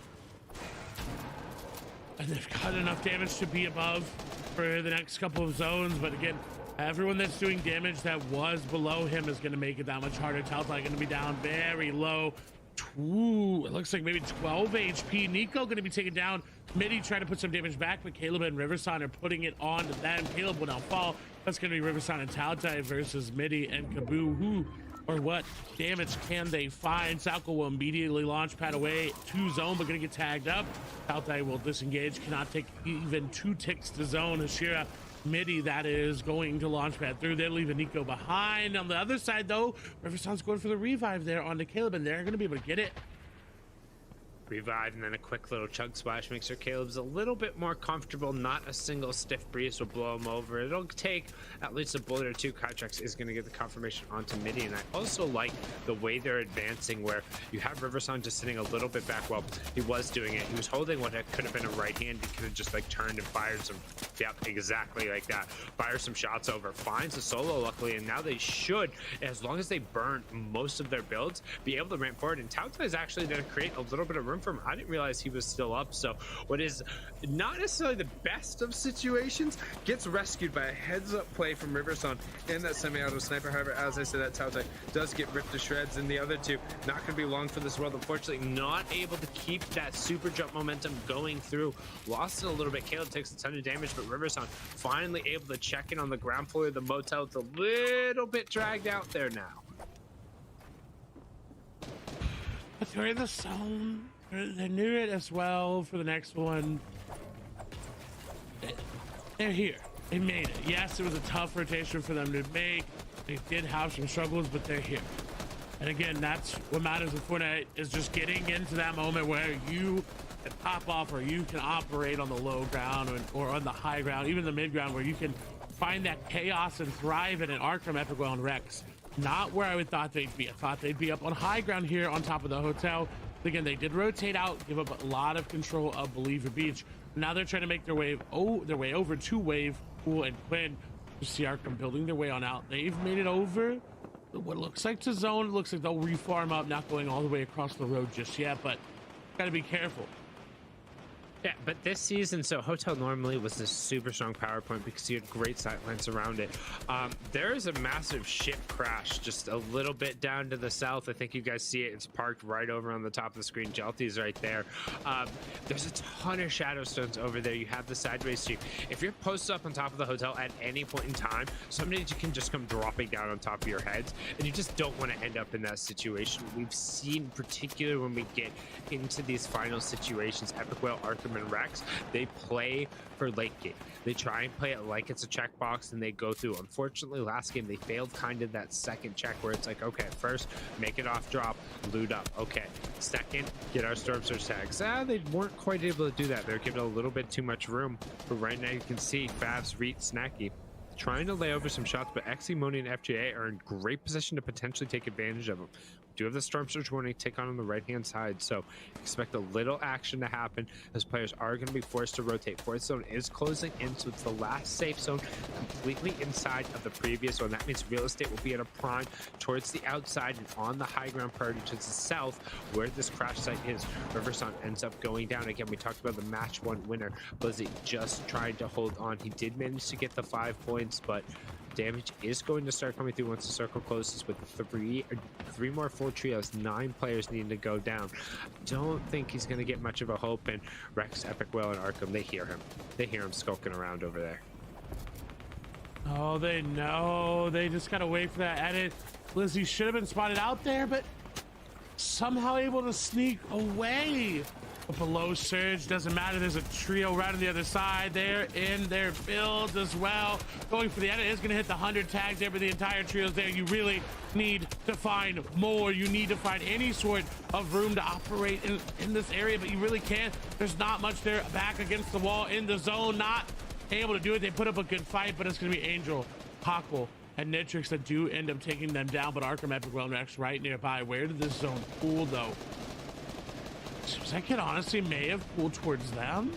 And they've got enough damage to be above for the next couple of zones, but again, everyone that's doing damage that was below him is going to make it that much harder. Taltai going to be down very low. Ooh, it looks like maybe 12 HP. Nico going to be taken down. Midi trying to put some damage back, but Caleb and Riverson are putting it on to them. Caleb will now fall. That's going to be Riverson and Taltai versus Midi and Kaboo. Who or what damage can they find? Salco will immediately launch pad away to zone, but going to get tagged up. Taltai will disengage, cannot take even 2 ticks to zone. Hashira Midi, that is going to launch pad through. They're leaving Nico behind. On the other side, though, Riverson's going for the revive there onto Caleb, and they're going to be able to get it. Revive, and then a quick little chug splash makes sure Caleb's a little bit more comfortable. Not a single stiff breeze will blow him over. It'll take at least a bullet or 2. Kytrex is going to get the confirmation onto Midi, and I also like the way they're advancing, where you have Riverson just sitting a little bit back. Well, he was doing it. He was holding what could have been a right hand. He could have just like turned and fired some, yep, exactly like that. Fire some shots over, finds a solo luckily, and now they should, as long as they burn most of their builds, be able to ramp forward. And Tauta is actually going to create a little bit of room for him. I didn't realize he was still up, so what is not necessarily the best of situations gets rescued by a heads-up play from Riverson and that semi-auto sniper. However, as I said, that Tautai does get ripped to shreds, and the other two not going to be long for this world. Unfortunately, not able to keep that super jump momentum going through. Lost it a little bit. Caleb takes a ton of damage, but Riverson finally able to check in on the ground floor of the motel. It's a little bit dragged out there now. But they're in the zone. They're near it as well for the next one. They're here. They made it. Yes, it was a tough rotation for them to make. They did have some struggles, but they're here. And again, that's what matters in Fortnite, is just getting into that moment where you can pop off, or you can operate on the low ground or on the high ground, even the mid ground, where you can find that chaos and thrive in an Arkham, Epic Well, and Rex. Not where I thought they'd be. I thought they'd be up on high ground here on top of the hotel. Again, they did rotate out, give up a lot of control of Believer Beach. Now they're trying to make their way over to Wave, Pool, and Quinn. You see Arkham building their way on out. They've made it over what looks like to zone. It looks like they'll reform up, not going all the way across the road just yet, but gotta be careful. Yeah, but this season, so Hotel normally was this super strong power point because you had great sightlines around it. There is a massive ship crash just a little bit down to the south. I think you guys see it. It's parked right over on the top of the screen. Jelty's right there. There's a ton of shadow stones over there. You have the sideways stream. If you're posted up on top of the hotel at any point in time, somebody can just come dropping down on top of your heads, and you just don't want to end up in that situation. We've seen, particularly when we get into these final situations, Epic Whale, Arkham, and Rex, they play for late game. They try and play it like it's a checkbox, and they go through. Unfortunately, last game they failed kind of that second check where it's like, okay, first make it off drop, loot up. Okay, second, get our storm surge tags. They weren't quite able to do that. They're given a little bit too much room. But right now you can see Favs, Reet, Snacky trying to lay over some shots, but XE, Moni, and FJA are in great position to potentially take advantage of them. We do have the Storm Surge warning tick on the right-hand side, so expect a little action to happen as players are going to be forced to rotate. Fourth zone is closing in, so it's the last safe zone completely inside of the previous one. That means real estate will be at a prime towards the outside and on the high ground priority to the south where this crash site is. Riverson ends up going down. Again, we talked about the match one winner. Blizzy just tried to hold on. He did manage to get the 5 points, but damage is going to start coming through once the circle closes with three more full trios, 9 players needing to go down. Don't think he's going to get much of a hope, and Rex, Epic Whale, and Arkham, they hear him. They hear him skulking around over there. Oh, they know. They just got to wait for that edit. Lizzie should have been spotted out there, but somehow able to sneak away. But below Surge, doesn't matter. There's a trio right on the other side. They're in their builds as well. Going for the edit is going to hit the 100 tags there, but the entire trio's there. You really need to find more. You need to find any sort of room to operate in this area, but you really can't. There's not much there. Back against the wall in the zone, not able to do it. They put up a good fight, but it's going to be Angel, Cockle, and Nitrix that do end up taking them down, but Arkham, Epic Well, Rex right nearby. Where did this zone pool, though? Seems like it honestly may have pulled towards them.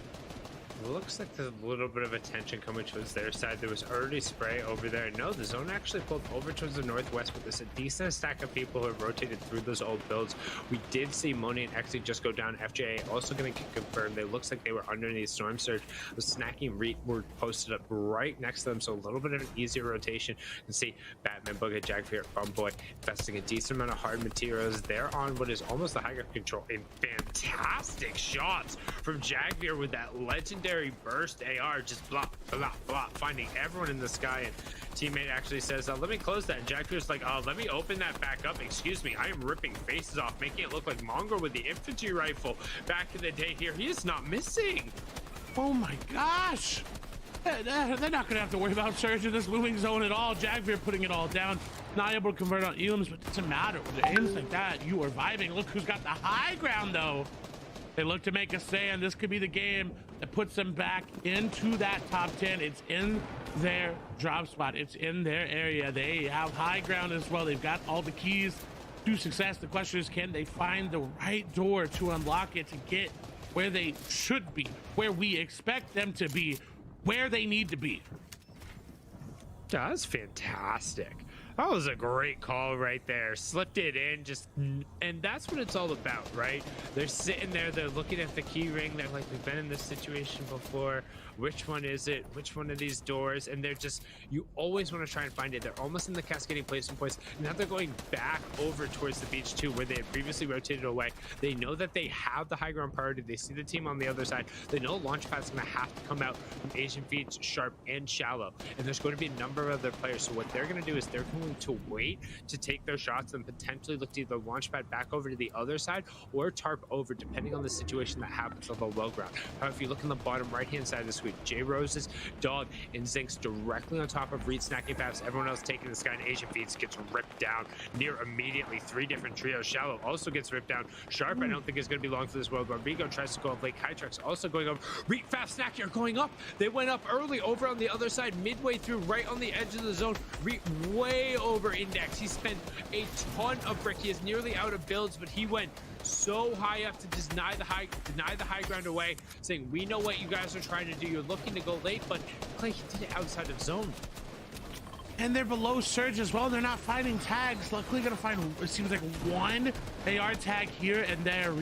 It looks like there's a little bit of attention coming towards their side. There was already spray over there. No, the zone actually pulled over towards the northwest, but there's a decent stack of people who have rotated through those old builds. We did see Moni and Exy just go down. FJA also going to get confirmed. It looks like they were underneath Storm Surge. The Snacky and Reet were posted up right next to them, so a little bit of an easier rotation. You can see Batman, Booga, Jagfear, Bumboy investing a decent amount of hard materials. They're on what is almost the high ground control. And fantastic shots from Jagfear with that legendary burst AR, just blah blah blah, finding everyone in the sky. And teammate actually says, let me close that. And Jagfear's like, let me open that back up. Excuse me, I am ripping faces off, making it look like Mongo with the infantry rifle back in the day here. He is not missing. Oh my gosh, they're not gonna have to worry about Surge in this looming zone at all. Jagfear putting it all down, not able to convert on Elims, but it doesn't matter with the aims like that. You are vibing. Look who's got the high ground though. They look to make a stand. This could be the game that puts them back into that top 10. It's in their drop spot. It's in their area. They have high ground as well. They've got all the keys to success. The question is, can they find the right door to unlock it to get where they should be, where we expect them to be, where they need to be? That's fantastic. That was a great call right there. Slipped it in, and that's what it's all about, right? They're sitting there, they're looking at the key ring. They're like, we've been in this situation before. Which one is it? Which one of these doors? And they're just, you always want to try and find it. They're almost in the cascading placement points. Now they're going back over towards the beach too, where they had previously rotated away. They know that they have the high ground priority. They see the team on the other side. They know Launchpad's going to have to come out from Asian feeds, sharp and shallow. And there's going to be a number of other players. So what they're going to do is they're going going to wait to take their shots and potentially look to either launch pad back over to the other side or tarp over, depending on the situation that happens on the low ground. However, if you look on the bottom right-hand side of the screen, J Rose's Dog and Zinx directly on top of Reed, Snacking Fabs. Everyone else taking the sky, and Asian Beats gets ripped down near immediately. 3 different trios. Shallow also gets ripped down. Sharp, I don't think is going to be long for this world. Rodrigo tries to go up late. Kytrex also going up. Reed, Fab, Snacky are going up. They went up early over on the other side, midway through, right on the edge of the zone. Reed way over index. He spent a ton of brick. He is nearly out of builds, but he went so high up to deny the high ground away, saying, we know what you guys are trying to do. You're looking to go late, but Clay, he did it outside of zone. And they're below Surge as well. They're not finding tags. Luckily gonna find, it seems like, 1 AR tag here, and they're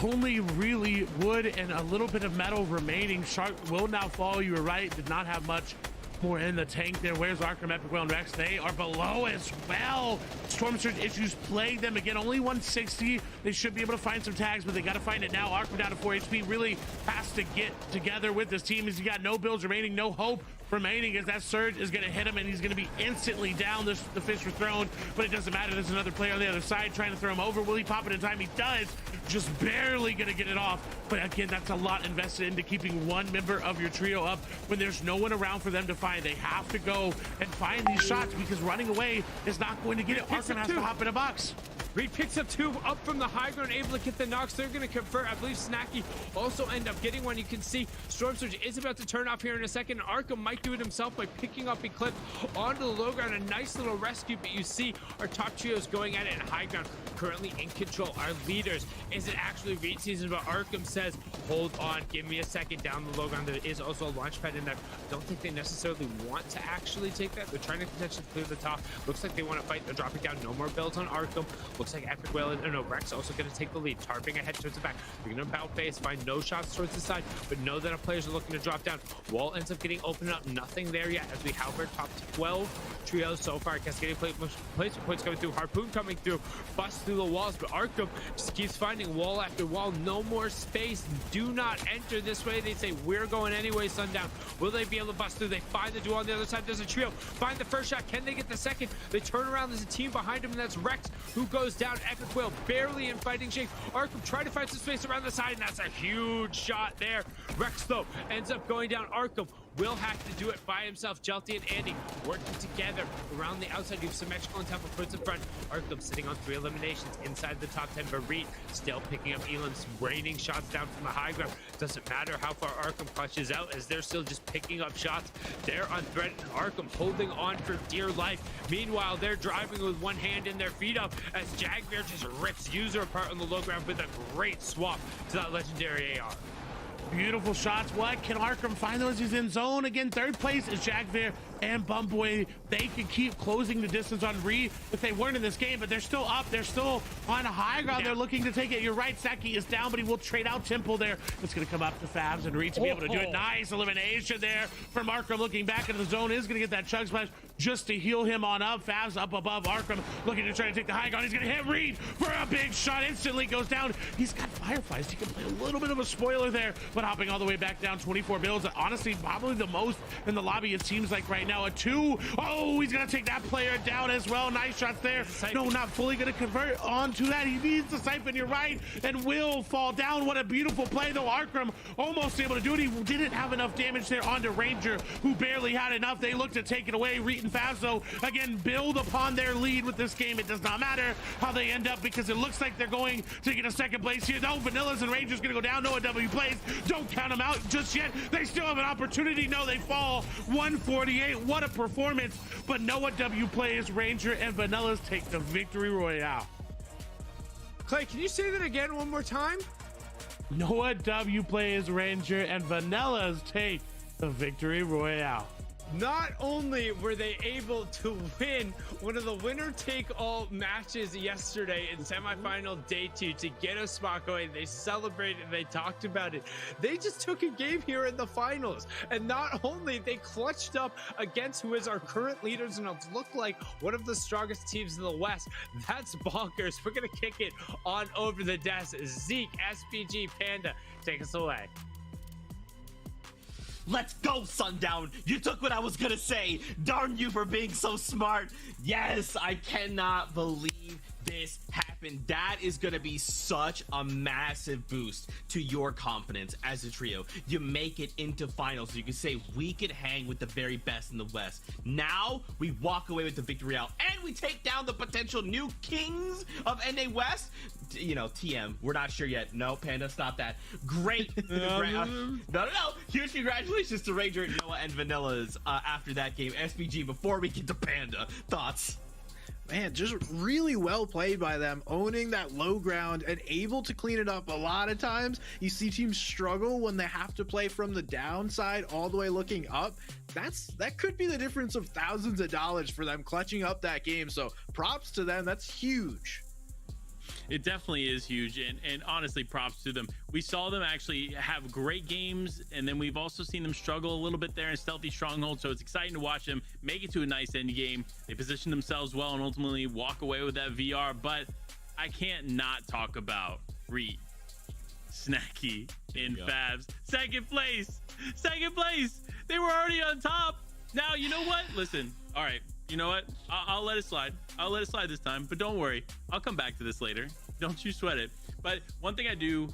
only really wood and a little bit of metal remaining. Shark will now fall. You were right, did not have much more in the tank there. Where's Arkham, Epic Whale, and Rex? They are below as well. Storm Surge issues plague them again. Only 160. They should be able to find some tags, but they got to find it now. Arkham down to 4 HP. Really has to get together with this team as he got no builds remaining, no hope remaining, as that Surge is going to hit him and he's going to be instantly down. The fish were thrown, but it doesn't matter. There's another player on the other side trying to throw him over. Will he pop it in time? He does. Just barely going to get it off. But again, that's a lot invested into keeping one member of your trio up when there's no one around for them to find. They have to go and find these shots because running away is not going to get it. Arkham has to hop in a box. Reed picks up 2 up from the high ground, able to get the knocks. They're going to convert. I believe Snacky also end up getting one. You can see Storm Surge is about to turn off here in a second. Arkham might do it himself by picking up Eclipse onto the low ground. A nice little rescue, but you see our top trios going at it in high ground, currently in control. Our leaders, is it actually Reed season? But Arkham says, hold on, give me a second down the low ground. There is also a launch pad in there. Don't think they necessarily want to actually take that. They're trying to potentially clear the top. Looks like they want to fight. They're dropping down. No more builds on Arkham. Looks like Epic Whale and no, Rex also going to take the lead, tarping ahead towards the back. They're going to bout face, find no shots towards the side, but know that our players are looking to drop down. Wall ends up getting opened up, nothing there yet as we have our top 12 trios so far. Cascading placement points coming through, Harpoon coming through, bust through the walls, but Arkham just keeps finding wall after wall. No more space. Do not enter this way. They say, we're going anyway, Sundown. Will they be able to bust through? They find the duel on the other side. There's a trio. Find the first shot. Can they get the second? They turn around. There's a team behind him, and that's Rex, who goes down. Epic Whale barely in fighting shape. Arkham trying to find some space around the side, and that's a huge shot there. Rex, though, ends up going down. Arkham will have to do it by himself. Jelty and Andy working together around the outside. You have Symmetrical and Temple puts in front. Arkham sitting on 3 eliminations inside the top 10. But Reed still picking up Elam's raining shots down from the high ground. Doesn't matter how far Arkham clutches out, as they're still just picking up shots. They're unthreatened. Arkham holding on for dear life. Meanwhile, they're driving with one hand and their feet up as Jagbear just rips User apart on the low ground with a great swap to that legendary AR. Beautiful shots. What can Arkham find those? He's in zone again. 3rd place is Jagbear and Bumboy. They can keep closing the distance on Reed if they weren't in this game, but they're still up. They're still on a high ground. Yeah. They're looking to take it. You're right, Saki is down, but he will trade out Temple there. It's going to come up to Fabs and Reed to be able to do it. Nice elimination there from Arkham. Looking back into the zone, is going to get that chug splash just to heal him on up. Fabs up above Arkham, looking to try to take the high ground. He's going to hit Reed for a big shot. Instantly goes down. He's got Fireflies. He can play a little bit of a spoiler there, but hopping all the way back down. 24 builds. Honestly, probably the most in the lobby, it seems like right now. A 2. Oh, he's going to take that player down as well. Nice shots there. No, not fully going to convert onto that. He needs the siphon. You're right. And will fall down. What a beautiful play, though. Arkham almost able to do it. He didn't have enough damage there onto Ranger, who barely had enough. They look to take it away. Reed and Fazzo, again, build upon their lead with this game. It does not matter how they end up because it looks like they're going to get a 2nd place here. No, Vanillas and Rangers going to go down. No W plays. Don't count them out just yet. They still have an opportunity. No, they fall. 148. What a performance. But Noah W plays. Ranger and Vanillas take the victory royale. Clay, can you say that again one more time? Noah W plays Ranger and Vanillas take the victory royale. Not only were they able to win one of the winner-take-all matches yesterday in semifinal day 2 to get a spot going, they celebrated, they talked about it. They just took a game here in the finals, and not only they clutched up against who is our current leaders and have looked like one of the strongest teams in the West. That's bonkers. We're gonna kick it on over the desk. Zeke, SPG, Panda, take us away. Let's go, Sundown. You took what I was gonna say. Darn you for being so smart. Yes, I cannot believe this happened. That is gonna be such a massive boost to your confidence as a trio. You make it into finals. You can say we could hang with the very best in the West. Now we walk away with the victory out, and we take down the potential new kings of NA West. You know, TM, we're not sure yet. No, Panda, stop that. Great. No. Huge congratulations to Ranger, Noah, and Vanillas after that game. SPG, before we get to Panda, thoughts? Man, just really well played by them, owning that low ground and able to clean it up. A lot of times you see teams struggle when they have to play from the downside all the way looking up. That could be the difference of thousands of dollars for them clutching up that game. So props to them. That's huge. It definitely is huge, and honestly, props to them. We saw them actually have great games, and then we've also seen them struggle a little bit there in Stealthy Stronghold, so it's exciting to watch them make it to a nice end game. They position themselves well and ultimately walk away with that VR, but I can't not talk about Reed, Snacky, and Fabs. Second place! They were already on top. Now, you know what? Listen, all right. You know what? I'll let it slide. I'll let it slide this time, but don't worry. I'll come back to this later. Don't you sweat it. But one thing I do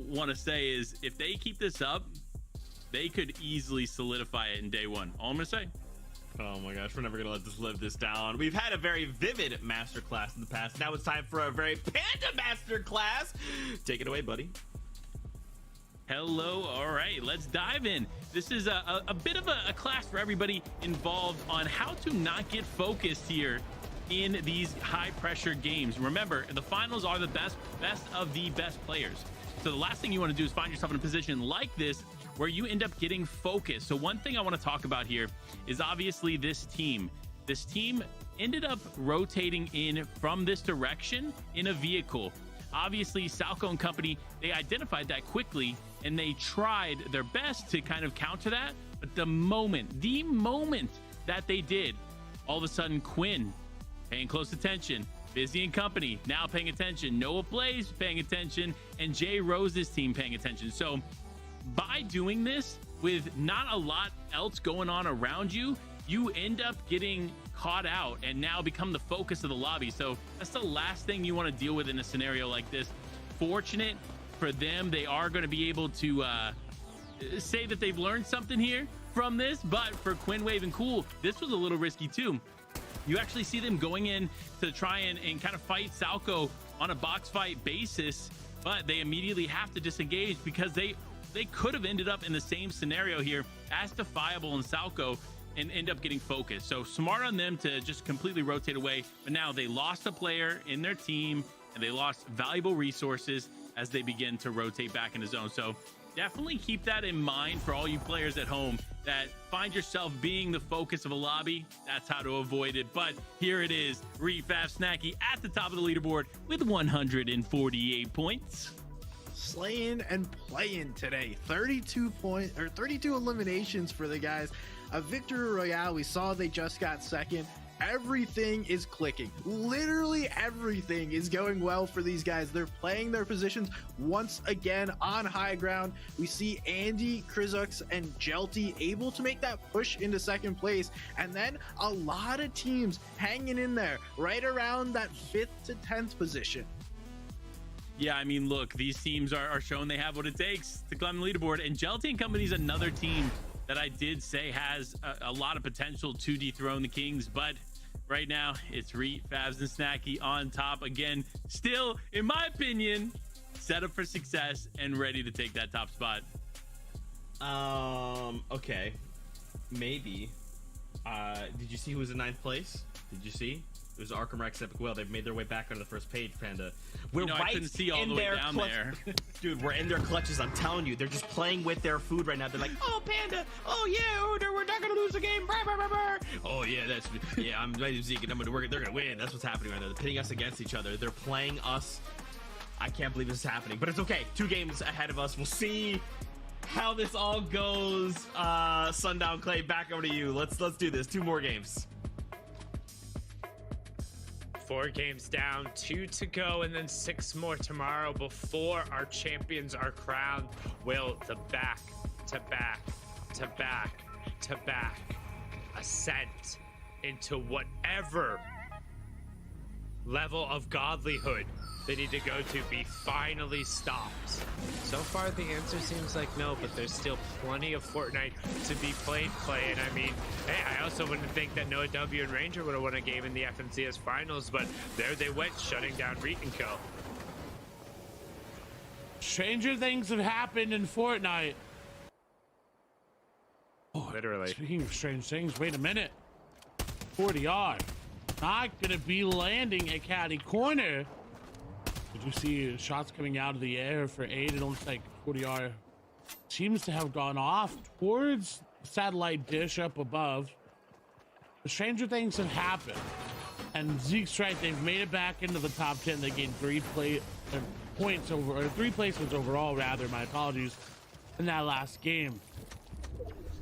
want to say is if they keep this up, they could easily solidify it in day one. All I'm going to say. Oh my gosh, we're never going to let this live this down. We've had a very vivid masterclass in the past. Now it's time for a very Panda masterclass. Take it away, buddy. Hello. All right, let's dive in. This is a bit of a class for everybody involved on how to not get focused here in these high pressure games. Remember, the finals are the best of the best players. So the last thing you want to do is find yourself in a position like this where you end up getting focused. So one thing I want to talk about here is obviously this team. This team ended up rotating in from this direction in a vehicle. Obviously, Salco and company, they identified that quickly and they tried their best to kind of counter that. But the moment that they did, all of a sudden Quinn paying close attention, Busy and company now paying attention, Noah Blaze paying attention, and Jay Rose's team paying attention. So by doing this with not a lot else going on around you, you end up getting caught out and now become the focus of the lobby. So that's the last thing you want to deal with in a scenario like this. Fortunate for them, they are going to be able to say that they've learned something here from this. But for Quinn, Wave, and Cool, this was a little risky too. You actually see them going in to try and kind of fight Salco on a box fight basis, but they immediately have to disengage because they could have ended up in the same scenario here as Defiable and Salco and end up getting focused. So smart on them to just completely rotate away. But now they lost a player in their team and they lost valuable resources as they begin to rotate back into zone. So definitely keep that in mind for all you players at home that find yourself being the focus of a lobby. That's how to avoid it. But here it is, Refab Snacky at the top of the leaderboard with 148 points. Slaying and playing today. 32 eliminations for the guys. A victory royale. We saw they just got second. Everything is clicking. Literally everything is going well for these guys. They're playing their positions once again on high ground. We see Andy, Krizux, and Jelty able to make that push into second place. And then a lot of teams hanging in there right around that 5th to 10th position. Yeah, I mean, look, these teams are showing they have what it takes to climb the leaderboard. And Jelty and Company is another team that I did say has a lot of potential to dethrone the Kings. But right now, it's Reet, Fabs, and Snacky on top. Again, still, in my opinion, set up for success and ready to take that top spot. Okay. Maybe. Did you see who was in 9th place? Did you see? It was Arkham Rex Epic Well. They've made their way back onto the first page, Panda. We're right I couldn't see all the way down there. Dude, we're in their clutches. I'm telling you, they're just playing with their food right now. They're like, oh, Panda. Oh, yeah, we're not going to lose the game. Brr, brr, brr, brr. Oh, yeah, I'm ready to Zeke, and they're going to win. That's what's happening right now. They're pitting us against each other. They're playing us. I can't believe this is happening, but it's okay. 2 games ahead of us. We'll see how this all goes. Sundown Clay, back over to you. Let's do this. 2 more games. 4 games down, 2 to go, and then 6 more tomorrow before our champions are crowned. Will the back-to-back to back ascent into whatever level of godlyhood they need to go to be finally stopped? So far, the answer seems like no, but there's still plenty of Fortnite to be played. And I mean, hey, I also wouldn't think that NAW and Ranger would have won a game in the FNCS finals, but there they went, shutting down Reet & Co. Stranger things have happened in Fortnite. Oh, Literally. Speaking of strange things, wait a minute. 40R not gonna be landing at Caddy Corner. Did you see shots coming out of the air for 8? It looks like 40R seems to have gone off towards the satellite dish up above. The stranger things have happened. And Zeke's right, they've made it back into the top 10. They gained 3 points over, or 3 placements overall, rather, my apologies, in that last game.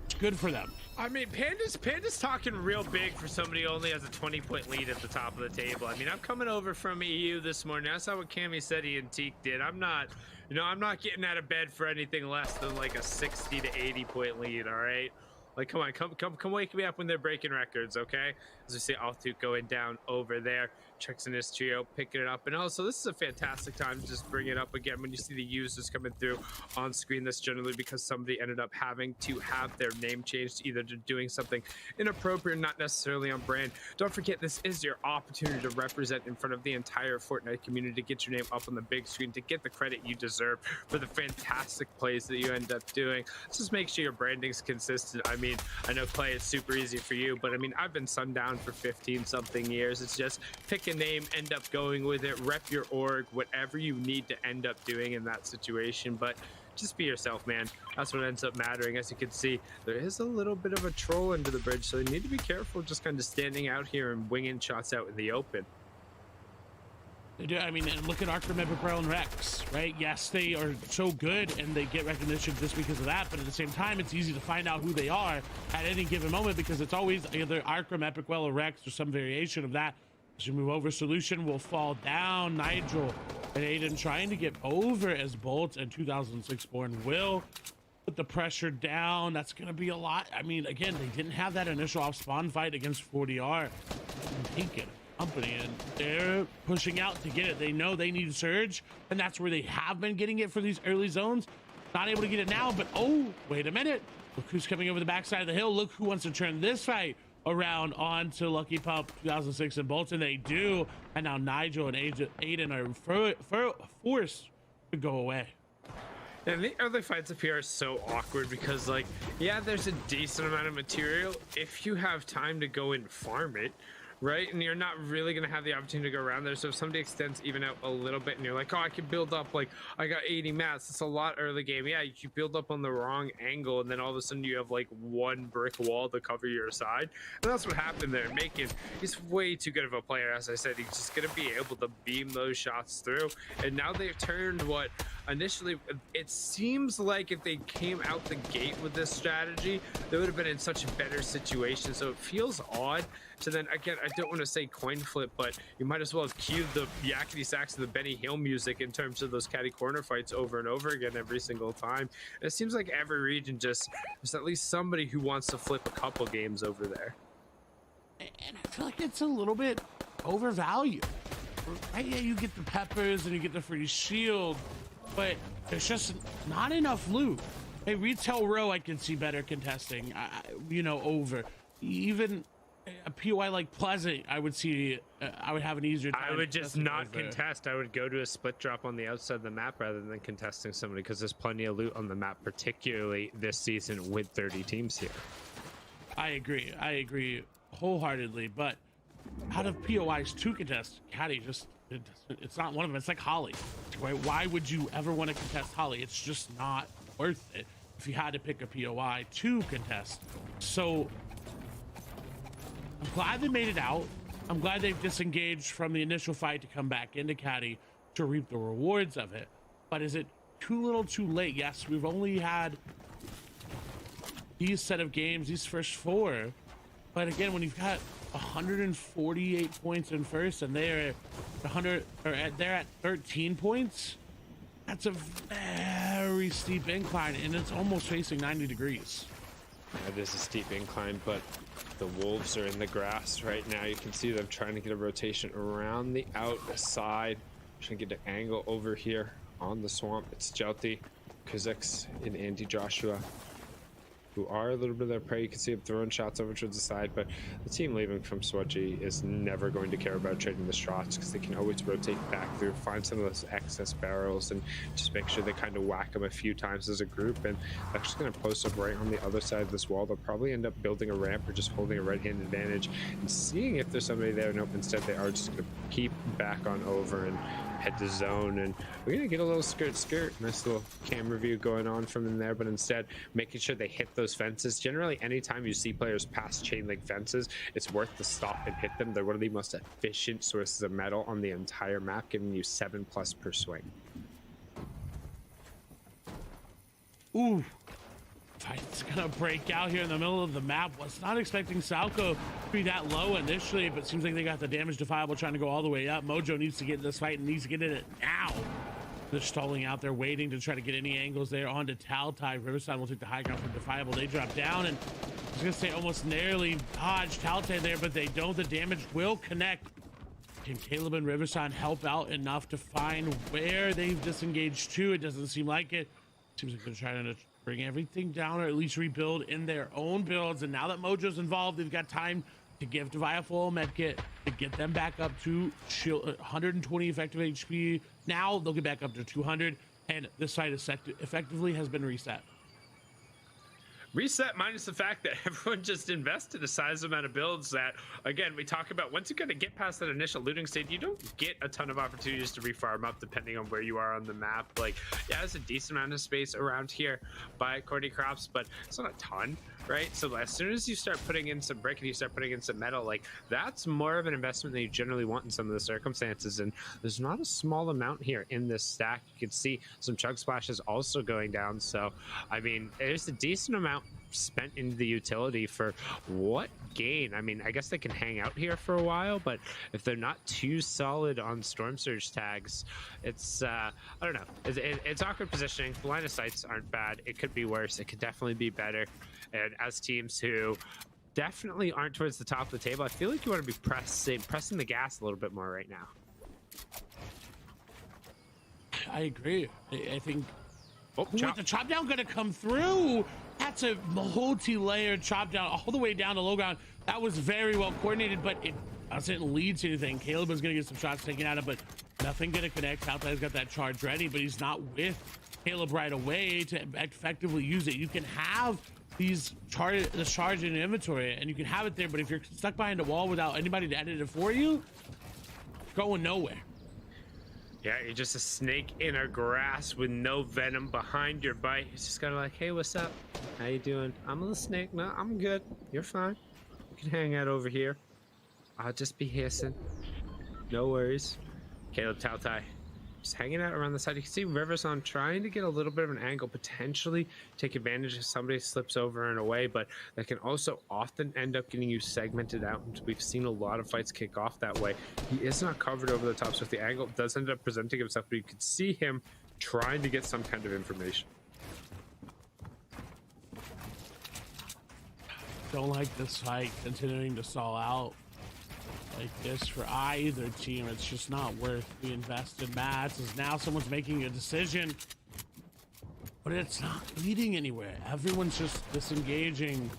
It's good for them. I mean, Panda's talking real big for somebody who only has a 20-point lead at the top of the table. I mean, I'm coming over from EU this morning. I saw what Cammy said he and Teak did. I'm not getting out of bed for anything less than like a 60 to 80-point lead, all right? Like, come on, come wake me up when they're breaking records, okay? As we see Altuk going down over there. Checks in his trio, picking it up. And also, this is a fantastic time to just bring it up again when you see the users coming through on screen. That's generally because somebody ended up having to have their name changed, either to doing something inappropriate, not necessarily on brand. Don't forget, this is your opportunity to represent in front of the entire Fortnite community, to get your name up on the big screen, to get the credit you deserve for the fantastic plays that you end up doing. Just make sure your branding's consistent. I mean, I know, Clay, it's super easy for you, but I mean, I've been sundown for 15-something years. It's just pick a name, end up going with it, rep your org, whatever you need to end up doing in that situation. But just be yourself, man. That's what ends up mattering. As you can see, there is a little bit of a troll under the bridge, so you need to be careful just kind of standing out here and winging shots out in the open. They do. I mean, and look at Arkham, Epic, and Rex, right? Yes, they are so good and they get recognition just because of that, but at the same time, it's easy to find out who they are at any given moment because it's always either Arkham, Epic, or Rex, or some variation of that. As you move over, Solution will fall down. Nigel and Aiden trying to get over as Bolt and 2006 Born will put the pressure down. That's going to be a lot. I mean, again, they didn't have that initial off spawn fight against 40R. Thinking company, and they're pushing out to get it. They know they need Surge, and that's where they have been getting it for these early zones. Not able to get it now, but oh, wait a minute. Look who's coming over the backside of the hill. Look who wants to turn this fight around onto Lucky Pup, 2006 and Bolton. They do, and now Nigel and Aiden are forced to go away. And the early fights up here are so awkward because, like, yeah, there's a decent amount of material if you have time to go and farm it, right? And you're not really going to have the opportunity to go around there. So if somebody extends even out a little bit and you're like, oh, I can build up, like, I got 80 mats. It's a lot early game. Yeah, you build up on the wrong angle, and then all of a sudden you have, like, one brick wall to cover your side. And that's what happened there. Macon, he's way too good of a player. As I said, he's just going to be able to beam those shots through. And now they've turned what initially, it seems like if they came out the gate with this strategy, they would have been in such a better situation. So it feels odd. So then again, I don't want to say coin flip, but you might as well have cued the yakety sax and the Benny Hill music in terms of those catty corner fights over and over again every single time. And it seems like every region just there's at least somebody who wants to flip a couple games over there. And I feel like it's a little bit overvalued. Right? Yeah, you get the peppers and you get the free shield, but there's just not enough loot. Hey, Retail Row, I can see better contesting, over. Even a POI like Pleasant, I would see, I would have an easier time. I would just not contest. I would go to a split drop on the outside of the map rather than contesting somebody, because there's plenty of loot on the map, particularly this season with 30 teams here. I agree wholeheartedly, but out of POIs to contest, Caddy it's not one of them. It's like Holly. Why would you ever want to contest Holly? It's just not worth it if you had to pick a POI to contest. So I'm glad they made it out. I'm glad they've disengaged from the initial fight to come back into Caddy to reap the rewards of it. But is it too little too late? Yes, we've only had these set of games, these first 4. But again, when you've got 148 points in first and they're they're at 13 points, that's a very steep incline, and it's almost facing 90 degrees. That is a steep incline, but the wolves are in the grass right now. You can see them trying to get a rotation around the outside, trying to get an angle over here on the swamp. It's Jelty, Kuzix, and Andy Joshua, who are a little bit of their prey. You can see them throwing shots over towards the side, but the team leaving from Swudgy is never going to care about trading the shots because they can always rotate back through, find some of those excess barrels, and just make sure they kind of whack them a few times as a group. And they're actually going to post up right on the other side of this wall. They'll probably end up building a ramp or just holding a right-hand advantage and seeing if there's somebody there. Nope, instead they are just going to keep back on over and head to zone, and we're gonna get a little skirt. Nice little camera view going on from in there, but instead making sure they hit those fences. Generally, anytime you see players pass chain link fences, it's worth to stop and hit them. They're one of the most efficient sources of metal on the entire map, giving you 7+ per swing. Ooh, fight's gonna break out here in the middle of the map. Was not expecting Salco to be that low initially, but seems like they got the damage defiable trying to go all the way up. Mojo needs to get in this fight and needs to get in it now. They're stalling out there, waiting to try to get any angles there onto Taltai. Riverside will take the high ground from defiable. They drop down, and I was gonna say almost narrowly dodged Taltai there, but they don't. The damage will connect. Can Caleb and Riverside help out enough to find where they've disengaged to? It doesn't seem like it. Seems like they're trying to bring everything down or at least rebuild in their own builds. And now that Mojo's involved, they've got time to give Devi a full medkit to get them back up to 120 effective HP. Now they'll get back up to 200, and this site effectively has been reset. Reset minus the fact that everyone just invested a sizable amount of builds that, again, we talk about once you kind of get past that initial looting stage, you don't get a ton of opportunities to refarm up depending on where you are on the map. Like, yeah, there's a decent amount of space around here by Cordy Crops, but it's not a ton, right? So as soon as you start putting in some brick and you start putting in some metal, like, that's more of an investment than you generally want in some of the circumstances. And there's not a small amount here in this stack. You can see some chug splashes also going down. So, I mean, there's a decent amount spent into the utility for what gain? I mean, I guess they can hang out here for a while, but if they're not too solid on Storm Surge tags, it's I don't know. It's awkward positioning. The line of sights aren't bad. It could be worse. It could definitely be better. And as teams who definitely aren't towards the top of the table, I feel like you want to be pressing the gas a little bit more right now. I agree. I think with the chop down gonna come through. That's a multi-layered chop down all the way down to low ground. That was very well coordinated, but it doesn't lead to anything. Caleb is gonna get some shots taken out of, but nothing gonna connect. Taltai's got that charge ready, but he's not with Caleb right away to effectively use it. You can have this charge in inventory, and you can have it there, but if you're stuck behind a wall without anybody to edit it for you, you're going nowhere. Yeah, you're just a snake in a grass with no venom behind your bite. It's just kind of like, hey, what's up? How you doing? I'm a little snake. No, I'm good. You're fine. You can hang out over here. I'll just be hissing. No worries. Caleb Taltai just hanging out around the side. You can see Rivers on trying to get a little bit of an angle, potentially take advantage if somebody slips over and away, but that can also often end up getting you segmented out. We've seen a lot of fights kick off that way. He is not covered over the top, so if the angle does end up presenting himself, but you could see him trying to get some kind of information. Don't like this fight continuing to stall out like this for either team. It's just not worth the invested mats, as now someone's making a decision, but it's not leading anywhere. Everyone's just disengaging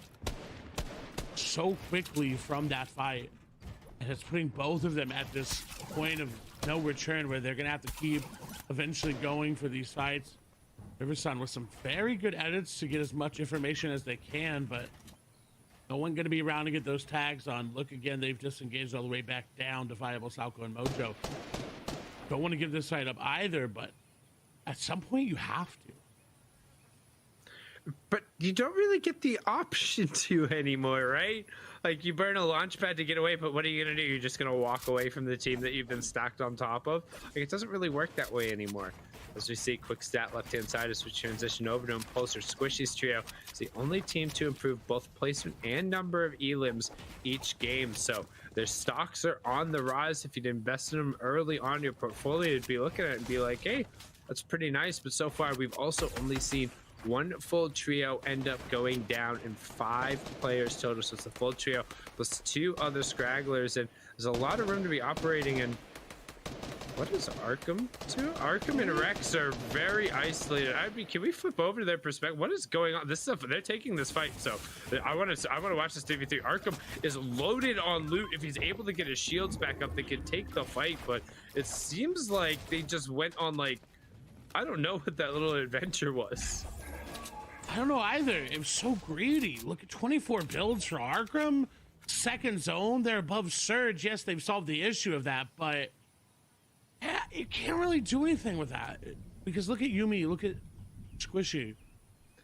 so quickly from that fight, and it's putting both of them at this point of no return where they're gonna have to keep eventually going for these fights. Riverside with some very good edits to get as much information as they can, but no one going to be around to get those tags on. Look again, they've disengaged all the way back down to Viable, Salco, and Mojo. Don't want to give this side up either, but at some point you have to. But you don't really get the option to anymore, right? Like, you burn a launch pad to get away, but what are you going to do? You're just going to walk away from the team that you've been stacked on top of? Like, it doesn't really work that way anymore. As we see, quick stat left-hand side as we transition over to Impulsor Squishy's trio. It's the only team to improve both placement and number of elims each game. So their stocks are on the rise. If you'd invested them early on your portfolio, you'd be looking at it and be like, hey, that's pretty nice. But so far, we've also only seen one full trio end up going down and 5 players total. So it's a full trio plus 2 other scragglers, and there's a lot of room to be operating in. What is Arkham to? Arkham and Rex are very isolated. I mean, can we flip over to their perspective? What is going on? This stuff, they're taking this fight, so I want to watch this 3v3. Arkham is loaded on loot. If he's able to get his shields back up, they can take the fight, but it seems like they just went on, like, I don't know what that little adventure was. I don't know either. It was so greedy. Look at 24 builds for Arkham. Second zone, they're above Surge. Yes, they've solved the issue of that, but yeah, you can't really do anything with that. Because look at Yumi, look at Squishy.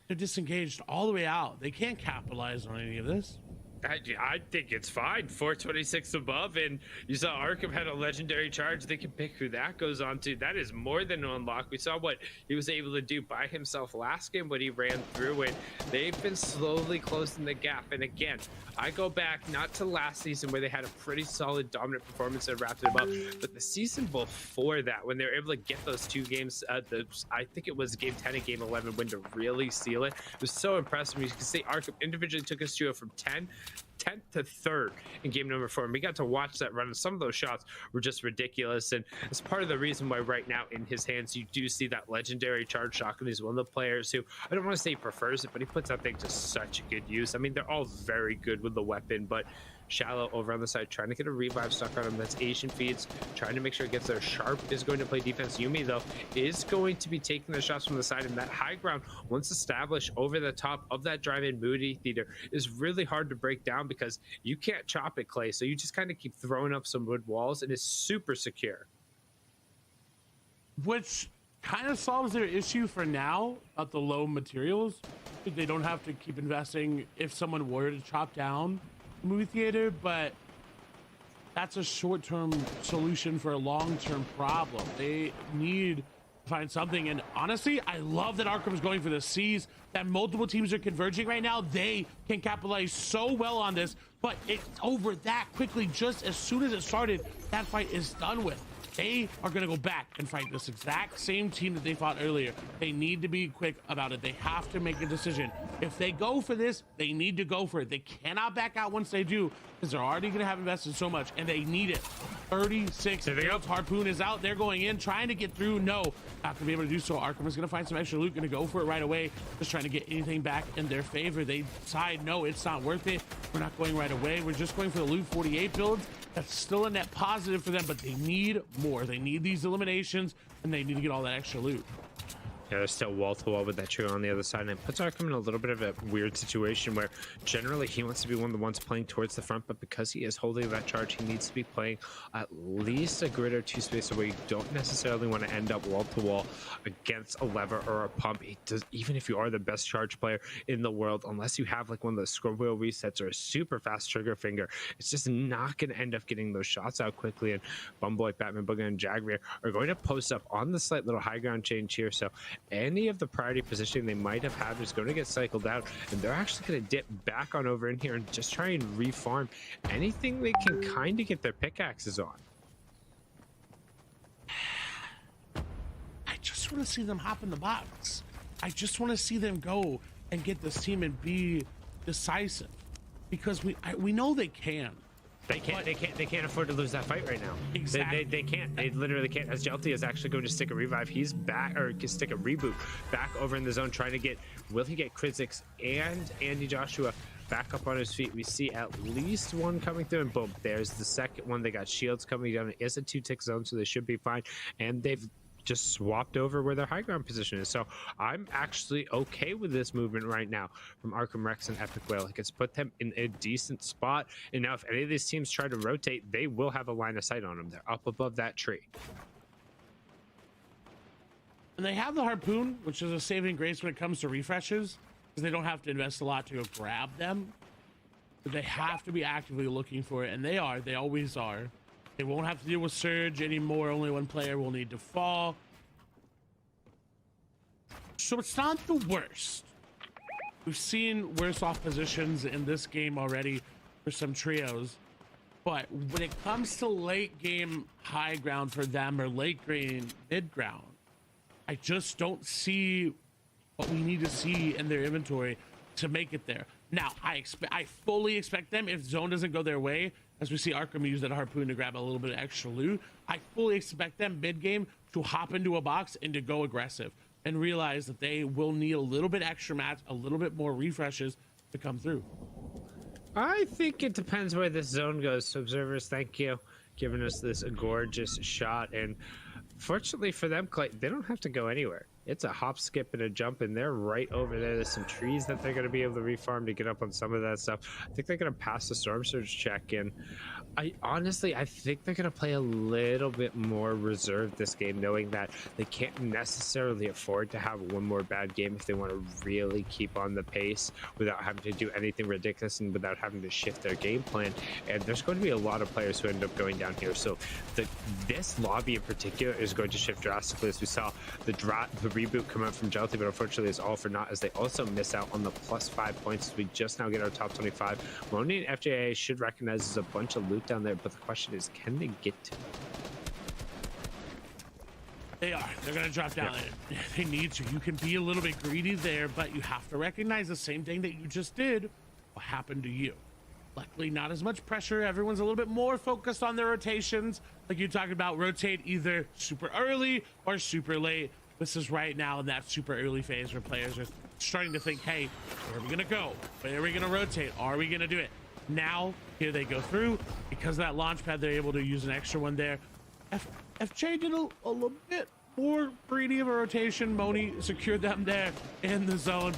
They're disengaged all the way out. They can't capitalize on any of this. I think it's fine. 426 above, and you saw Arkham had a legendary charge. They can pick who that goes on to. That is more than an unlock. We saw what he was able to do by himself last game when he ran through it. They've been slowly closing the gap. And again, I go back not to last season where they had a pretty solid dominant performance and wrapped it up, but the season before that when they were able to get those 2 games, I think it was game 10 and game 11 win to really seal it. It was so impressive. You can see Arkham individually took his trio from 10th to 3rd in game number 4, and we got to watch that run, and some of those shots were just ridiculous, and it's part of the reason why right now in his hands you do see that legendary charge shotgun. He's one of the players who, I don't want to say he prefers it, but he puts that thing to such good use. I mean, they're all very good with the weapon, but Shallow over on the side trying to get a revive stuck on him. That's Asian feeds, trying to make sure it gets there. Sharp is going to play defense. Yumi, though, is going to be taking the shots from the side, and that high ground, once established over the top of that drive-in movie theater, is really hard to break down because you can't chop it, Clay, so you just kind of keep throwing up some wood walls, and it's super secure. Which kind of solves their issue for now about the low materials. They don't have to keep investing if someone were to chop down movie theater, but that's a short-term solution for a long-term problem. They need to find something, and honestly, I love that Arkham is going for the C's, that multiple teams are converging right now. They can capitalize so well on this, but it's over that quickly. Just as soon as it started, that fight is done with. They are going to go back and fight this exact same team that they fought earlier. They need to be quick about it. They have to make a decision. If they go for this, they need to go for it. They cannot back out once they do, because they're already going to have invested so much, and they need it. 36 builds. Harpoon is out. They're going in, trying to get through. No, not going to be able to do so. Arkham is going to find some extra loot, going to go for it right away, just trying to get anything back in their favor. They decide, no, it's not worth it. We're not going right away. We're just going for the loot 48 builds. That's still a net positive for them, but they need more. They need these eliminations, and they need to get all that extra loot. Yeah, they're still wall-to-wall with that trio on the other side, and it puts Arkham in a little bit of a weird situation where generally he wants to be one of the ones playing towards the front, but because he is holding that charge, he needs to be playing at least a grid or 2 space away. You don't necessarily want to end up wall-to-wall against a lever or a pump. It does, even if you are the best charge player in the world, unless you have like one of the scroll wheel resets or a super fast trigger finger, it's just not going to end up getting those shots out quickly. And Bumboy, Batman, Booger, and Jagreer are going to post up on the slight little high ground change here, so any of the priority positioning they might have had is going to get cycled out, and they're actually going to dip back on over in here and just try and reform anything they can kind of get their pickaxes on. I just want to see them hop in the box. I just want to see them go and get this team and be decisive, because we know they can. They can't afford to lose that fight right now. Exactly. They can't. They literally can't. As Jelty is actually going to stick a revive. He's back, or stick a reboot back over in the zone, trying to get. Will he get Krizix and Andy Joshua back up on his feet? We see at least one coming through, and boom, there's the second one. They got shields coming down. It is a 2-tick zone, so they should be fine. And they've just swapped over where their high ground position is. So I'm actually okay with this movement right now from Arkham, Rex, and Epic Whale. Like, it's put them in a decent spot. And now if any of these teams try to rotate, they will have a line of sight on them. They're up above that tree. And they have the Harpoon, which is a saving grace when it comes to refreshes, because they don't have to invest a lot to go grab them. But they have to be actively looking for it, and they are. They always are. They won't have to deal with Surge anymore. Only one player will need to fall. So it's not the worst. We've seen worse off positions in this game already for some trios. But when it comes to late game high ground for them, or late game mid ground, I just don't see what we need to see in their inventory to make it there. Now, I fully expect them, if zone doesn't go their way, as we see Arkham use that harpoon to grab a little bit of extra loot, I fully expect them mid-game to hop into a box and to go aggressive and realize that they will need a little bit extra mats, a little bit more refreshes to come through. I think it depends where this zone goes. So observers, thank you, giving us this gorgeous shot. And fortunately for them, Clay, they don't have to go anywhere. It's a hop, skip, and a jump, and they're right over there. There's some trees that they're going to be able to refarm to get up on some of that stuff. I think they're going to pass the Storm Surge check, and I think they're going to play a little bit more reserved this game, knowing that they can't necessarily afford to have one more bad game if they want to really keep on the pace without having to do anything ridiculous and without having to shift their game plan. And there's going to be a lot of players who end up going down here. So this lobby in particular is going to shift drastically, as we saw the reboot come out from Jelty, but unfortunately it's all for naught, as they also miss out on the +5 points. We just now get our top 25. Moni and FJA should recognize there's a bunch of loot down there, but the question is, can they get to it? They are. They're going to drop down. Yeah. They need to. You can be a little bit greedy there, but you have to recognize the same thing that you just did will happen to you. Luckily, not as much pressure. Everyone's a little bit more focused on their rotations. Like you talked about, rotate either super early or super late. This is right now in that super early phase where players are starting to think, hey, where are we going to go? Where are we going to rotate? Are we going to do it? Now, here they go through. Because of that launch pad, they're able to use an extra one there. FJ did a little bit more greedy of a rotation. Moni secured them there in the zone,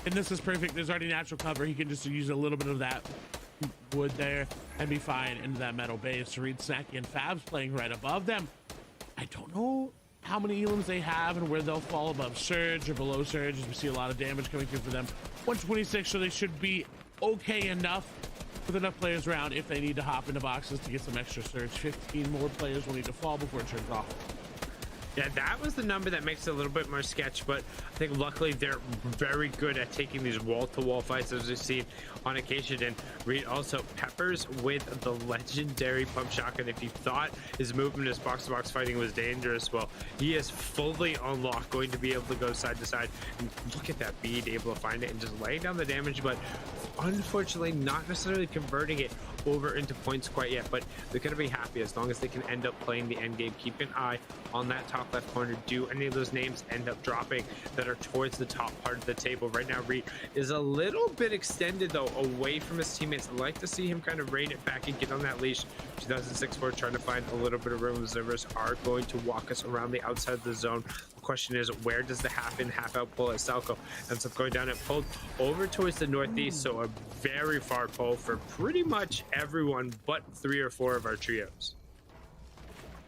and this is perfect. There's already natural cover. He can just use a little bit of that wood there and be fine into that metal base. Reed, Snacky, and Fabs playing right above them. I don't know how many elims they have and where they'll fall above Surge or below Surge, as we see a lot of damage coming through for them. 126, so they should be okay enough with enough players around if they need to hop into boxes to get some extra Surge. 15 more players will need to fall before it turns off. Yeah, that was the number that makes it a little bit more sketch, but I think luckily they're very good at taking these wall-to-wall fights, as we've seen on occasion. And Reed also peppers with the legendary pump shotgun. If you thought his movement, his box-to-box fighting was dangerous, well, he is fully unlocked, going to be able to go side to side. And look at that bead, able to find it and just laying down the damage, but unfortunately not necessarily converting it over into points quite yet. But they're going to be happy as long as they can end up playing the end game. Keep an eye on that top left corner. Do any of those names end up dropping that are towards the top part of the table? Right now, Reed is a little bit extended, though, away from his teammates. I'd like to see him kind of rein it back and get on that leash. 2006 we're trying to find a little bit of room. Observers are going to walk us around the outside of the zone. The question is, where does the half-in, half-out pull at Salco ends up going down? It pulled over towards the northeast, so a very far pull for pretty much everyone but 3 or 4 of our trios.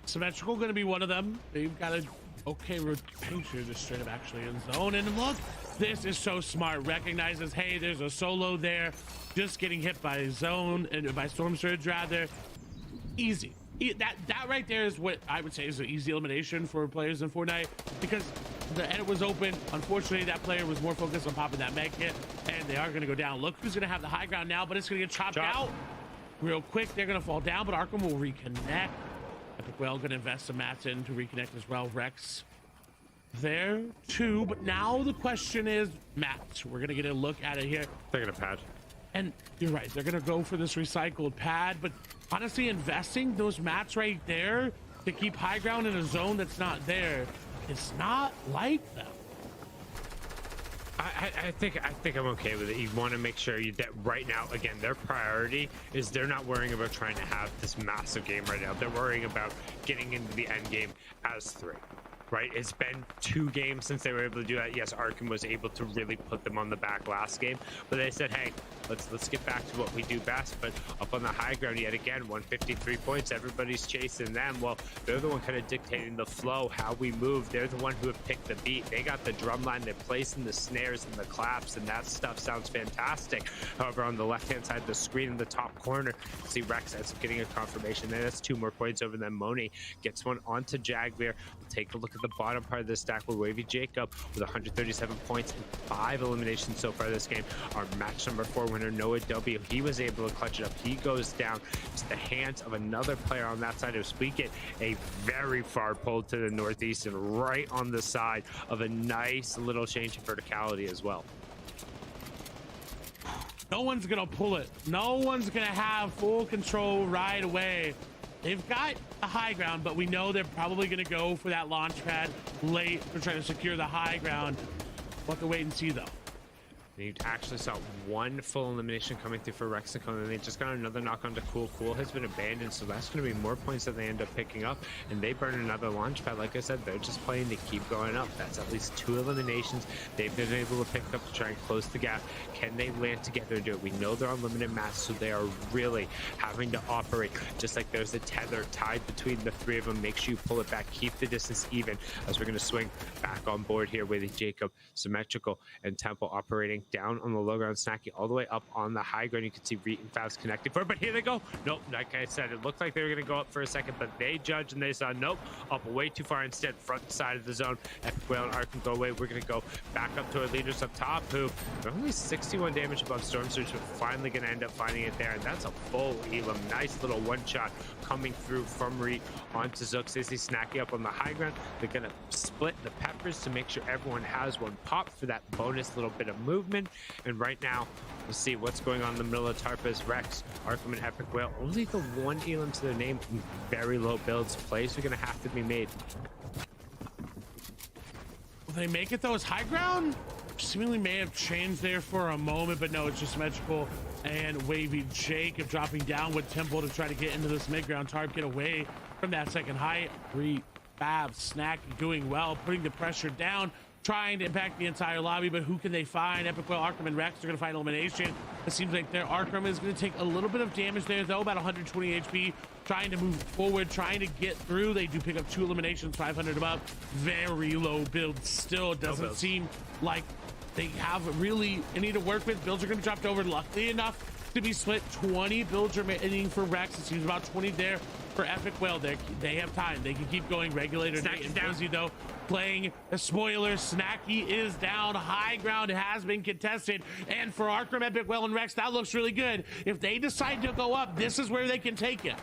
Symmetrical going to be one of them. They've got a okay rotation, just straight up actually in zone. And look, this is so smart. Recognizes, hey, there's a solo there, just getting hit by zone and by Storm Surge rather. Easy. That right there is what I would say is an easy elimination for players in Fortnite, because the edit was open. Unfortunately, that player was more focused on popping that med kit, and they are going to go down. Look who's going to have the high ground now, but it's going to get chopped out real quick. They're going to fall down, but Arkham will reconnect. Epic Well going to invest some mats in to reconnect as well. Rex there too, but now the question is mats. We're going to get a look at it here. They're going to pad. And you're right, they're going to go for this recycled pad, but honestly, investing those mats right there to keep high ground in a zone that's not there, it's not like them. I think I'm okay with it. You want to make sure that right now, again, their priority is they're not worrying about trying to have this massive game right now. They're worrying about getting into the end game as 3. Right? It's been 2 games since they were able to do that. Yes, Arkham was able to really put them on the back last game, but they said, hey, let's get back to what we do best. But up on the high ground yet again, 153 points, everybody's chasing them. Well, they're the one kind of dictating the flow, how we move. They're the one who have picked the beat. They got the drum line, they're placing the snares and the claps, and that stuff sounds fantastic. However, on the left-hand side of the screen in the top corner, see Rex ends up getting a confirmation there. That's 2 more points over them. Moni gets one onto Jagbeer. We'll take a look at the bottom part of the stack with Wavy Jacob with 137 points and 5 eliminations so far this game. Our match number 4 winner, Noah W, he was able to clutch it up. He goes down to the hands of another player on that side of Speak a very far pull to the northeast and right on the side of a nice little change in verticality as well. No one's gonna pull it. No one's gonna have full control right away. They've got a high ground, but we know they're probably gonna go for that launch pad late for trying to secure the high ground. We'll have to wait and see though. You actually saw one full elimination coming through for Rexico, and then they just got another knock on to Cool. Cool has been abandoned, so that's going to be more points that they end up picking up, and they burn another launch pad. Like I said, they're just playing to keep going up. That's at least 2 eliminations they've been able to pick up to try and close the gap. Can they land together and do it? We know they're on limited match, so they are really having to operate just like there's a tether tied between the 3 of them. Make sure you pull it back, keep the distance even, as we're going to swing back on board here with Jacob, Symmetrical, and Temple operating down on the low ground, Snacky all the way up on the high ground. You can see Reet and Fabs connecting for it, but here they go. Nope, like I said, it looked like they were going to go up for a second, but they judged and they saw, nope, up way too far instead. Front side of the zone. Epic Whale and Arkham go away. We're going to go back up to our leaders up top, who are only 61 damage above Storm Surge, but finally going to end up finding it there, and that's a full Elam. Nice little one-shot coming through from Reet onto Zooks. They see Snacky up on the high ground. They're going to split the peppers to make sure everyone has one pop for that bonus little bit of movement. And right now, we'll see what's going on in the middle of Tarpas. Rex, Arkham, and Epic Whale. Only the 1 Elam to their name. Very low builds. Plays are going to have to be made. Will they make it though? Is high ground seemingly may have changed there for a moment, but no, it's just Symmetrical and Wavy Jacob dropping down with Temple to try to get into this mid ground. Tarp get away from that second height. Reet, Fab, Snacky doing well, putting the pressure down, trying to impact the entire lobby, but who can they find? Epic Whale, Arkham, and Rex are going to find elimination. It seems like their Arkham is going to take a little bit of damage there, though, about 120 HP, trying to move forward, trying to get through. They do pick up 2 eliminations, 500 above. Very low build still. Doesn't seem like they have really any to work with. Builds are going to be dropped over, luckily enough to be split. 20 builds remaining for Rex. It seems about 20 there for Epic Whale. They have time. They can keep going. Regulator and Fuzzy, though, playing a spoiler. Snacky is down. High ground has been contested. And for Arkham, Epic Whale, and Rex, that looks really good. If they decide to go up, this is where they can take it.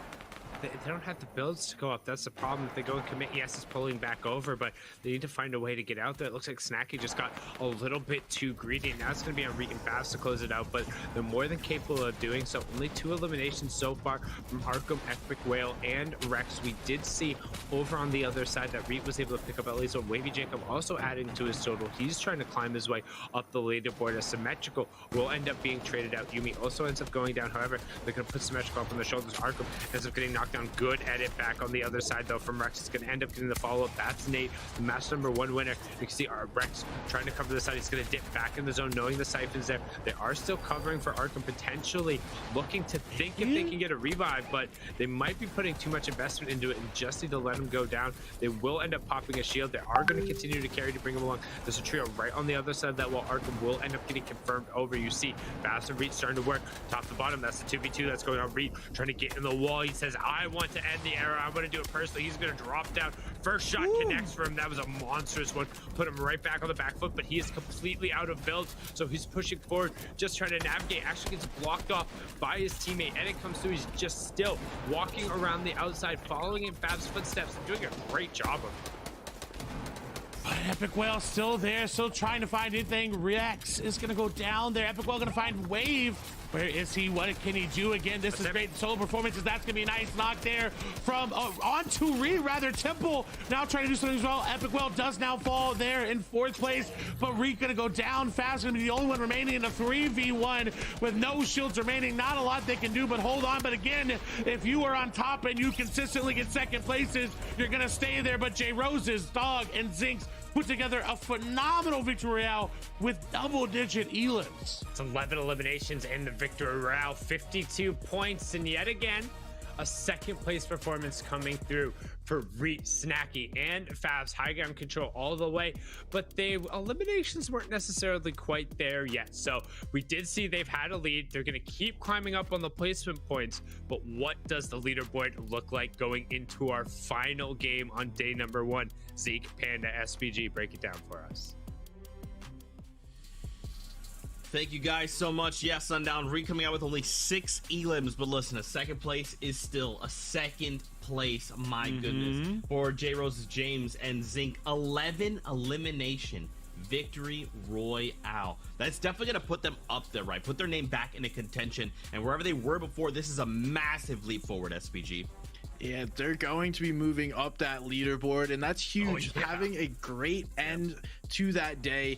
They don't have the builds to go up. That's the problem. If they go and commit, yes, it's pulling back over, but they need to find a way to get out there. It looks like Snacky just got a little bit too greedy. Now it's going to be on Reet and Fast to close it out, but they're more than capable of doing so. Only 2 eliminations so far from Arkham, Epic Whale, and Rex. We did see over on the other side that Reet was able to pick up at least one. Wavy Jacob also adding to his total. He's trying to climb his way up the leaderboard. As Symmetrical will end up being traded out. Yumi also ends up going down. However, they're going to put Symmetrical up on the shoulders. Arkham ends up getting knocked down. Good edit back on the other side, though, from Rex. It's going to end up getting the follow-up. That's Nate, the match number 1 winner. You can see our Rex trying to cover the side. He's going to dip back in the zone, knowing the siphon's there. They are still covering for Arkham, potentially looking to think if they can get a revive, but they might be putting too much investment into it and just need to let him go down. They will end up popping a shield. They are going to continue to carry to bring him along. There's a trio right on the other side of that wall. Arkham will end up getting confirmed over. You see Fast and Reet starting to work top to bottom. That's the 2v2 that's going on. Reet trying to get in the wall. He says, I want to end the era. I'm going to do it personally. He's going to drop down. First shot connects for him. That was a monstrous one. Put him right back on the back foot, but he is completely out of build, so he's pushing forward, just trying to navigate. Actually gets blocked off by his teammate, and it comes through. He's just still walking around the outside, following in Fab's footsteps, and doing a great job of it. But Epic Whale still there, still trying to find anything. Rex is going to go down there. Epic Whale going to find Wave. Where is he? What can he do? Again, this is great solo performances. That's going to be a nice knock there from onto Reed, rather. Temple now trying to do something as well. Epic Whale does now fall there in 4th place, but Reed going to go down fast. Going to be the only one remaining in a 3v1 with no shields remaining. Not a lot they can do, but hold on. But again, if you are on top and you consistently get 2nd places, you're going to stay there. But J Roses, Dog, and Zinx put together a phenomenal victory royale with double-digit elims. It's 11 eliminations in the victory royale, 52 points, and yet again, a second place performance coming through for Reet, Snacky, and Fav's high ground control all the way, but the eliminations weren't necessarily quite there yet. So we did see they've had a lead. They're going to keep climbing up on the placement points, but what does the leaderboard look like going into our final game on day number 1? Zeke, Panda, SPG, break it down for us. Thank you guys so much. Yeah, Sundown coming out with only 6 elims, but listen, a second place is still a second place. My goodness. For J Roses, James, and Zinc, 11 elimination victory royale. That's definitely going to put them up there, right? Put their name back into contention, and wherever they were before, this is a massive leap forward, SPG. Yeah, they're going to be moving up that leaderboard, and that's huge. Oh, yeah. Having a great end to that day,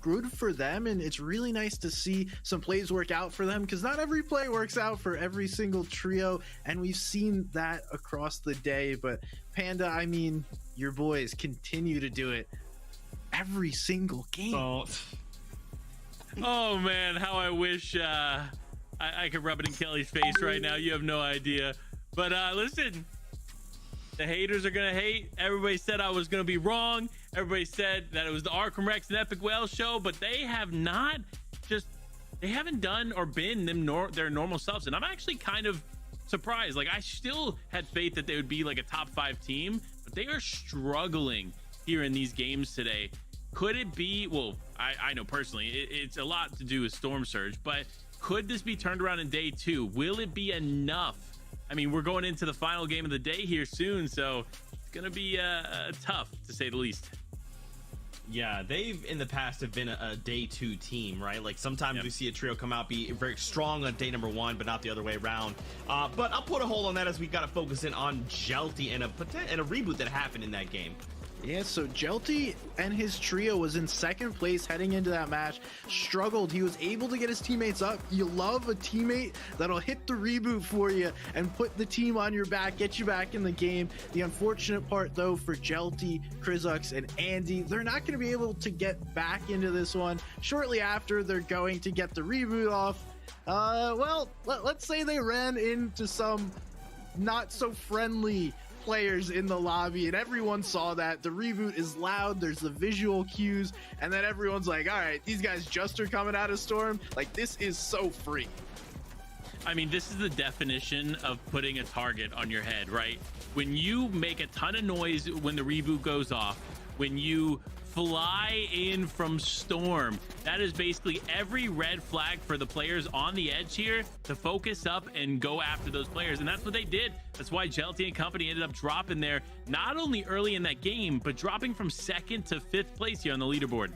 good for them, and it's really nice to see some plays work out for them, because not every play works out for every single trio, and we've seen that across the day. But Panda, I mean, your boys continue to do it every single game. Oh man, how I wish I could rub it in Kelly's face right now. You have no idea. But listen, the haters are gonna hate. Everybody said I was gonna be wrong. Everybody said that it was the Arkham Rex and Epic Whale show, but they haven't done or been their normal selves. And I'm actually kind of surprised. Like, I still had faith that they would be like a top 5 team, but they are struggling here in these games today. Could it be, well, I know personally it's a lot to do with Storm Surge, but could this be turned around in day 2? Will it be enough? I mean, we're going into the final game of the day here soon, so it's going to be tough, to say the least. Yeah, they've in the past have been a day 2 team, right? Like sometimes we see a trio come out, be very strong on day number 1, but not the other way around. But I'll put a hold on that as we got to focus in on Jelty and a reboot that happened in that game. Yeah, so Jelty and his trio was in second place heading into that match. Struggled. He was able to get his teammates up. You love a teammate that'll hit the reboot for you and put the team on your back, get you back in the game. The unfortunate part, though, for Jelty, Krizux, and Andy, they're not going to be able to get back into this one. Shortly after, they're going to get the reboot off. Well, let's say they ran into some not so friendly players in the lobby, and everyone saw that. The reboot is loud, there's the visual cues, and then everyone's like, all right, these guys just are coming out of Storm. Like, this is so free. I mean, this is the definition of putting a target on your head, right? When you make a ton of noise when the reboot goes off, when you fly in from Storm, that is basically every red flag for the players on the edge here to focus up and go after those players. And that's what they did. That's why Jelty and company ended up dropping there, not only early in that game, but dropping from 2nd to 5th place here on the leaderboard.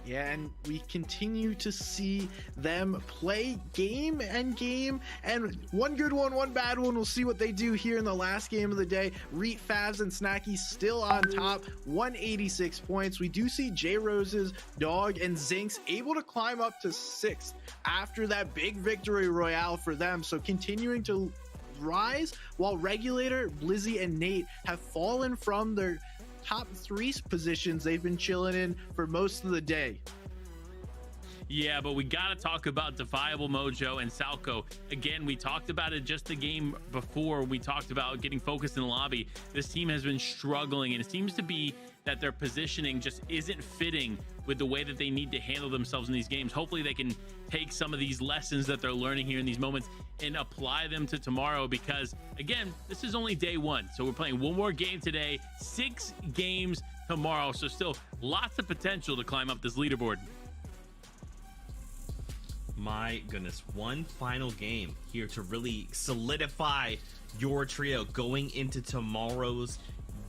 Yeah, and we continue to see them play game, and one good one, one bad one. We'll see what they do here in the last game of the day. Reet, Favs, and Snacky still on top, 186 points. We do see J Rose's, Dog, and Zinx able to climb up to 6th after that big victory royale for them. So continuing to rise, while Regulator, Blizzy, and Nate have fallen from their top 3 positions they've been chilling in for most of the day. Yeah, but we got to talk about Defiable Mojo and Salco. Again, we talked about it just the game before. We talked about getting focused in the lobby. This team has been struggling, and it seems to be that their positioning just isn't fitting with the way that they need to handle themselves in these games. Hopefully they can take some of these lessons that they're learning here in these moments and apply them to tomorrow, because again, this is only day 1. So we're playing one more game today, 6 games tomorrow. So still lots of potential to climb up this leaderboard. My goodness, one final game here to really solidify your trio going into tomorrow's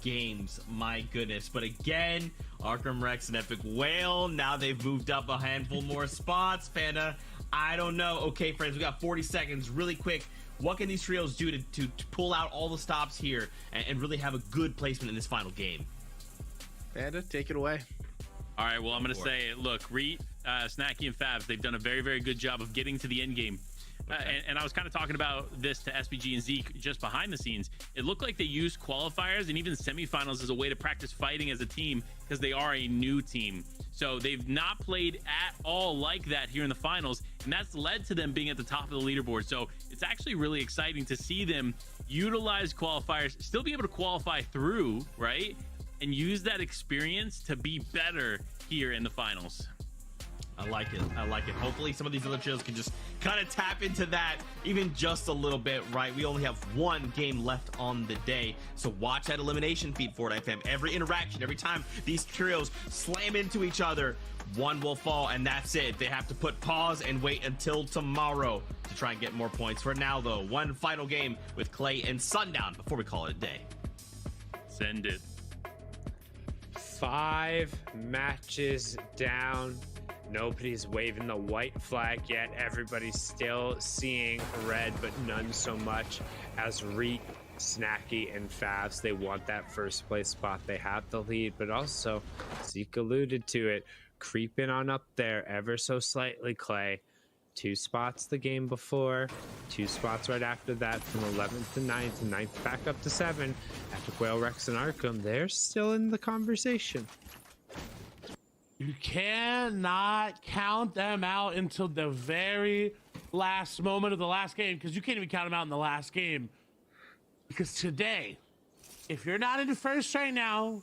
games. My goodness. But again, Arkham Rex and Epic Whale, now they've moved up a handful more spots. Panda, I don't know. Okay, friends, we got 40 seconds really quick. What can these trios do to pull out all the stops here and really have a good placement in this final game? Panda, take it away. All right, well, I'm going to say, look, Reet, Snacky, and Favs, they've done a very, very good job of getting to the end game. And I was kind of talking about this to SPG and Zeke just behind the scenes. It looked like they used qualifiers and even semifinals as a way to practice fighting as a team because they are a new team. So they've not played at all like that here in the finals, and that's led to them being at the top of the leaderboard. So it's actually really exciting to see them utilize qualifiers, still be able to qualify through, right? And use that experience to be better here in the finals. I like it. I like it. Hopefully some of these other trios can just kind of tap into that even just a little bit, right? We only have one game left on the day. So watch that elimination feed, Fortnite fam. Every interaction, every time these trios slam into each other, one will fall, and that's it. They have to put pause and wait until tomorrow to try and get more points. For now, though, one final game with Clay and Sundown before we call it a day. Send it. 5 matches down. Nobody's waving the white flag yet. Everybody's still seeing red, but none so much as Reek, Snacky, and Favs. They want that first place spot. They have the lead, but also, Zeke alluded to it, creeping on up there ever so slightly, Clay. 2 spots the game before, 2 spots right after that, from 11th to 9th, and 9th back up to 7. After Quail, Rex, and Arkham, they're still in the conversation. You cannot count them out until the very last moment of the last game, because you can't even count them out in the last game. Because today, if you're not in first right now,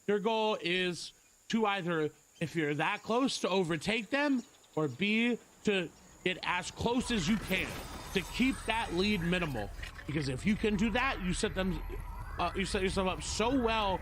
your goal is to either, if you're that close, to overtake them, or B, to get as close as you can to keep that lead minimal. Because if you can do that, you set yourself up so well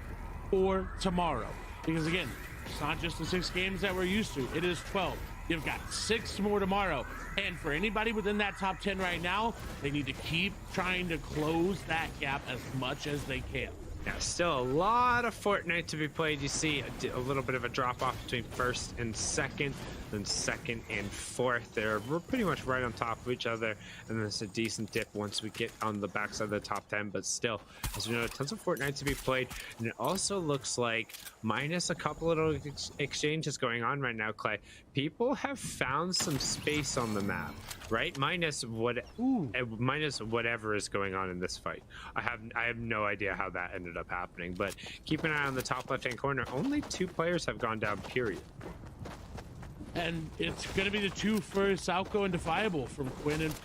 for tomorrow. Because again, it's not just the 6 games that we're used to. It is 12. You've got 6 more tomorrow. And for anybody within that top 10 right now, they need to keep trying to close that gap as much as they can. Yeah, still a lot of Fortnite to be played. You see a little bit of a drop off between first and second, then second and fourth. We're pretty much right on top of each other, and there's a decent dip once we get on the backside of the top 10. But still, as we know, tons of Fortnite to be played, and it also looks like, minus a couple little exchanges going on right now, Clay, people have found some space on the map, right? Minus whatever is going on in this fight. I have no idea how that ended up happening, but keep an eye on the top left-hand corner. Only 2 players have gone down, period. And it's going to be the 2 for Salco and Defiable from Quinn, and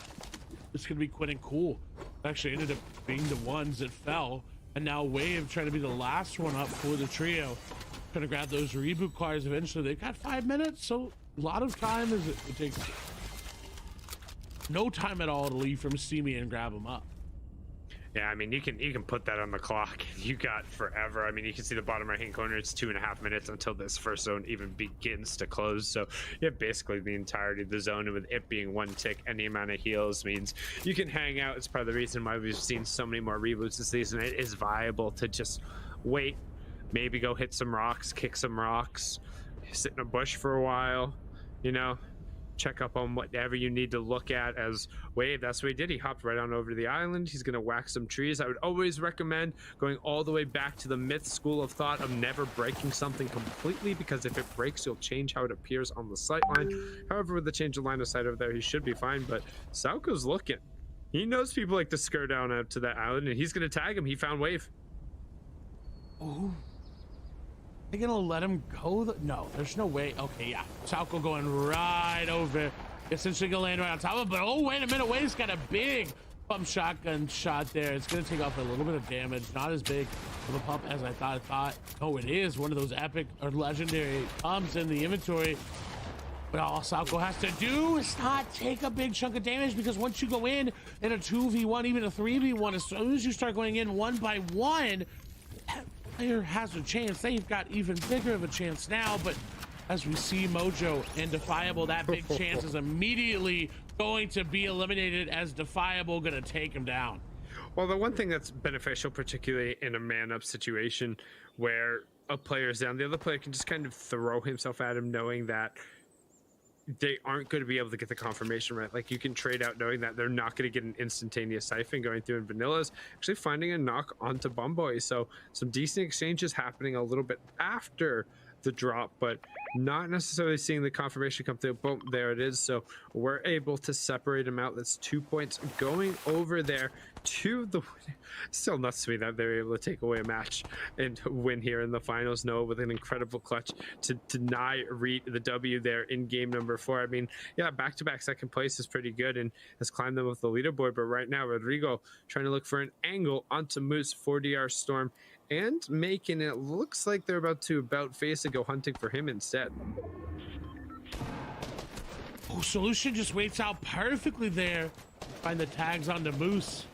it's going to be Quinn and Cool. Actually ended up being the ones that fell, and now Wave trying to be the last one up for the trio. Trying to grab those reboot cars eventually. They've got 5 minutes, so a lot of time. It takes no time at all to leave from Steamy and grab them up. Yeah, I mean, you can put that on the clock. You got forever. I mean, you can see the bottom right-hand corner. It's 2.5 minutes until this first zone even begins to close. So you have basically the entirety of the zone, and with it being 1 tick, any amount of heals means you can hang out. It's part of the reason why we've seen so many more reboots this season. It is viable to just wait, maybe go hit some rocks, kick some rocks, sit in a bush for a while, you know, check up on whatever you need to look at. As Wave, that's what he did. He hopped right on over to the island. He's going to whack some trees. I would always recommend going all the way back to the myth school of thought of never breaking something completely, because if it breaks, you'll change how it appears on the sight line. However, with the change of line of sight over there, he should be fine. But Salco's looking. He knows people like to skirt down out to that island, and he's going to tag him. He found Wave. Oh. They gonna let him go? No, there's no way. Okay, yeah. Salco going right over. Essentially gonna land right on top of it. But oh, wait a minute. Wave's got a big pump shotgun shot there. It's gonna take off a little bit of damage. Not as big of a pump as I thought. Oh, it is one of those epic or legendary pumps in the inventory. But all Salco has to do is not take a big chunk of damage, because once you go in a 2v1, even a 3v1, as soon as you start going in 1 by 1, player has a chance. They've got even bigger of a chance now, but as we see Mojo and Defiable, that big chance is immediately going to be eliminated, as Defiable gonna take him down. Well, the one thing that's beneficial, particularly in a man-up situation where a player's down, the other player can just kind of throw himself at him, knowing that they aren't going to be able to get the confirmation right. Like, you can trade out knowing that they're not going to get an instantaneous siphon going through in vanillas, actually finding a knock onto Bumboy. So some decent exchanges happening a little bit after the drop, but not necessarily seeing the confirmation come through. Boom, there it is. So we're able to separate them out. That's 2 points going over there to the winner. Still nuts to me that they're able to take away a match and win here in the finals. NAW with an incredible clutch to deny Reed the W there in game number 4. I mean, yeah, back-to-back second place is pretty good and has climbed them with the leaderboard, but right now Rodrigo trying to look for an angle onto Moose for DR Storm and making it looks like they're about face and go hunting for him instead. Oh, Solution just waits out perfectly there. Find the tags on the Moose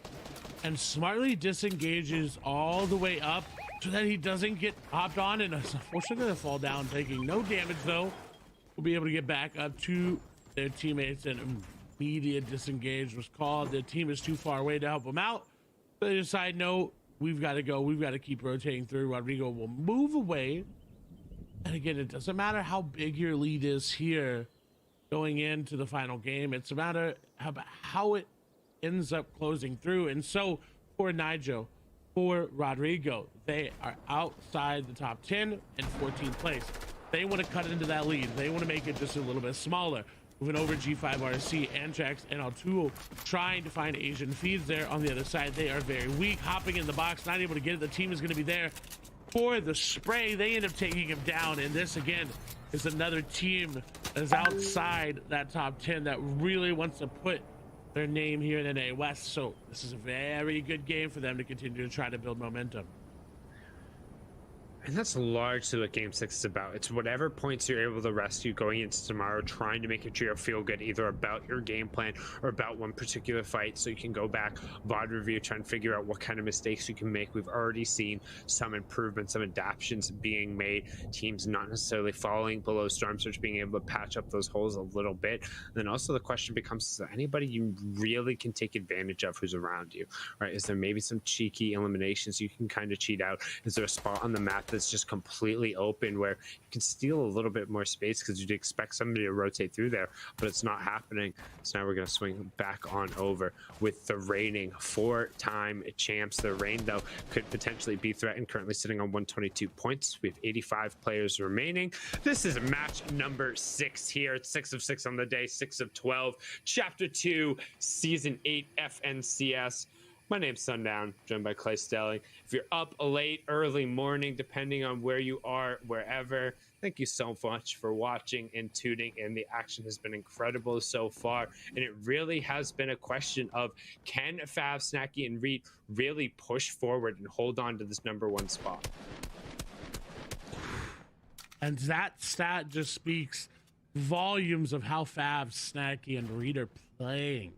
and smartly disengages all the way up so that he doesn't get hopped on and is unfortunately going to fall down, taking no damage though. We'll be able to get back up to their teammates, and immediate disengage was called. The team is too far away to help them out. So they decide, no, we've got to go. We've got to keep rotating through. Rodrigo will move away. And again, it doesn't matter how big your lead is here going into the final game. It's a matter of how it ends up closing through. And so for Nigel, for Rodrigo, they are outside the top 10 and 14th place. They want to cut into that lead. They want to make it just a little bit smaller. Moving over G5RC, Antrax, and Altuo trying to find Asian feeds there on the other side. They are very weak, hopping in the box, not able to get it. The team is going to be there for the spray. They end up taking him down, and this again is another team that is outside that top 10 that really wants to put their name here in NA West. So this is a very good game for them to continue to try to build momentum. And that's largely what Game 6 is about. It's whatever points you're able to rescue going into tomorrow, trying to make your trio feel good, either about your game plan or about one particular fight, so you can go back, VOD review, try and figure out what kind of mistakes you can make. We've already seen some improvements, some adaptations being made, teams not necessarily falling below Storm Surge, being able to patch up those holes a little bit. And then also the question becomes, is there anybody you really can take advantage of who's around you, right? Is there maybe some cheeky eliminations you can kind of cheat out? Is there a spot on the map that's just completely open where you can steal a little bit more space because you'd expect somebody to rotate through there, but it's not happening? So now we're going to swing back on over with the reigning 4-time champs. The reign, though, could potentially be threatened, currently sitting on 122 points. We have 85 players remaining. This is match number 6 here. It's 6 of 6 on the day, 6 of 12. Chapter 2, Season 8 FNCS. My name's Sundown, joined by Clay Stelling. If you're up late, early morning, depending on where you are, wherever, thank you so much for watching and tuning in. The action has been incredible so far, and it really has been a question of, can Fav, Snacky, and Reed really push forward and hold on to this #1 spot? And that stat just speaks volumes of how Fav, Snacky, and Reed are playing.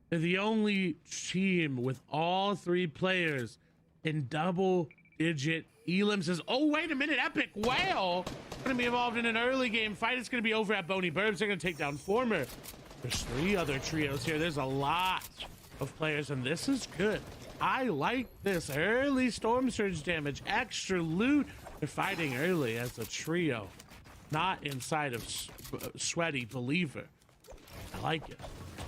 They're the only team with all 3 players in double-digit elims. Says, oh, wait a minute, Epic Whale going to be involved in an early game fight. It's going to be over at Boney Burbs. They're going to take down Former. There's 3 other trios here. There's a lot of players, and this is good. I like this early Storm Surge damage, extra loot. They're fighting early as a trio, not inside of Sweaty Believer. I like it.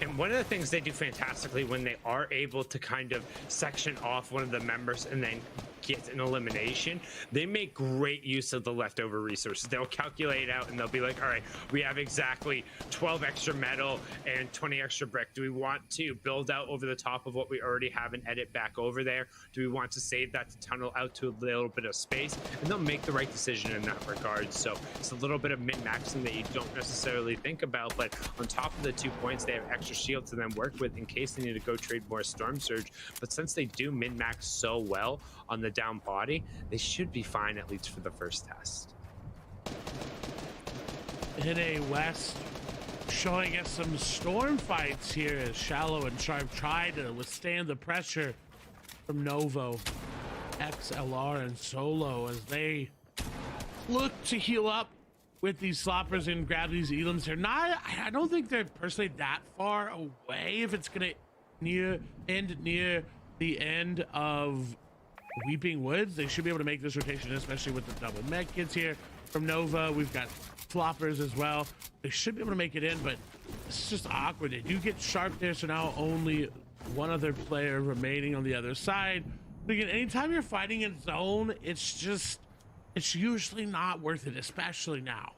And one of the things they do fantastically when they are able to kind of section off one of the members and then get an elimination, they make great use of the leftover resources. They'll calculate out and they'll be like, all right, we have exactly 12 extra metal and 20 extra brick. Do we want to build out over the top of what we already have and edit back over there? Do we want to save that to tunnel out to a little bit of space? And they'll make the right decision in that regard. So it's a little bit of min-maxing that you don't necessarily think about, but on top of the 2 points, they have extra shield to then work with in case they need to go trade more Storm Surge. But since they do min-max so well on the down body, they should be fine at least for the first test. NA West showing us some storm fights here as Shallow and Sharp try to withstand the pressure from Novo, XLR, and Solo as they look to heal up with these sloppers and grab these elims. They're not, I don't think they're personally that far away if it's gonna end near the end of Weeping Woods. They should be able to make this rotation, especially with the double med kits here from Nova. We've got floppers as well. They should be able to make it in, but it's just awkward. They do get Sharp there, so now only one other player remaining on the other side. But again, anytime you're fighting in zone, it's just it's usually not worth it, especially now.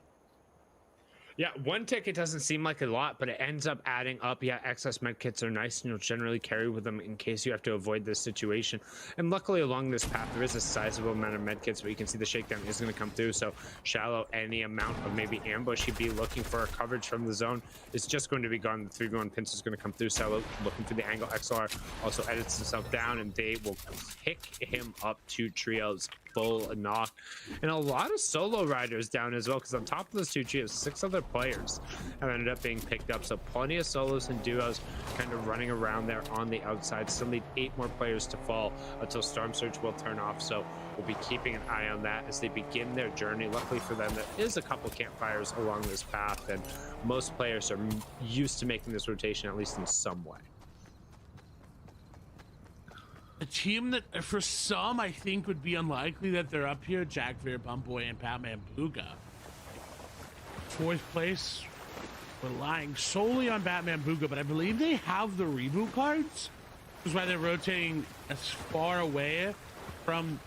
Yeah, one ticket doesn't seem like a lot, but it ends up adding up. Yeah, excess med kits are nice, and you'll generally carry with them in case you have to avoid this situation. And luckily, along this path, there is a sizable amount of med kits, but you can see the shakedown is going to come through. So shallow, any amount of maybe ambush you'd be looking for a coverage from the zone is just going to be gone. The 3v1 pinch is going to come through. Shallow looking for the angle. XR also edits himself down, and they will pick him up to trios. Full knock, and a lot of solo riders down as well, because on top of those two trios, 6 other players have ended up being picked up. So plenty of solos and duos kind of running around there on the outside. Still need 8 more players to fall until Storm Surge will turn off. So we'll be keeping an eye on that as they begin their journey. Luckily for them, there is a couple campfires along this path, and most players are used to making this rotation at least in some way. A team that, for some, I think would be unlikely that they're up here, Jackveer, Bumboy, and Batman Booga. 4th place, relying solely on Batman Booga, but I believe they have the reboot cards, which is why they're rotating as far away from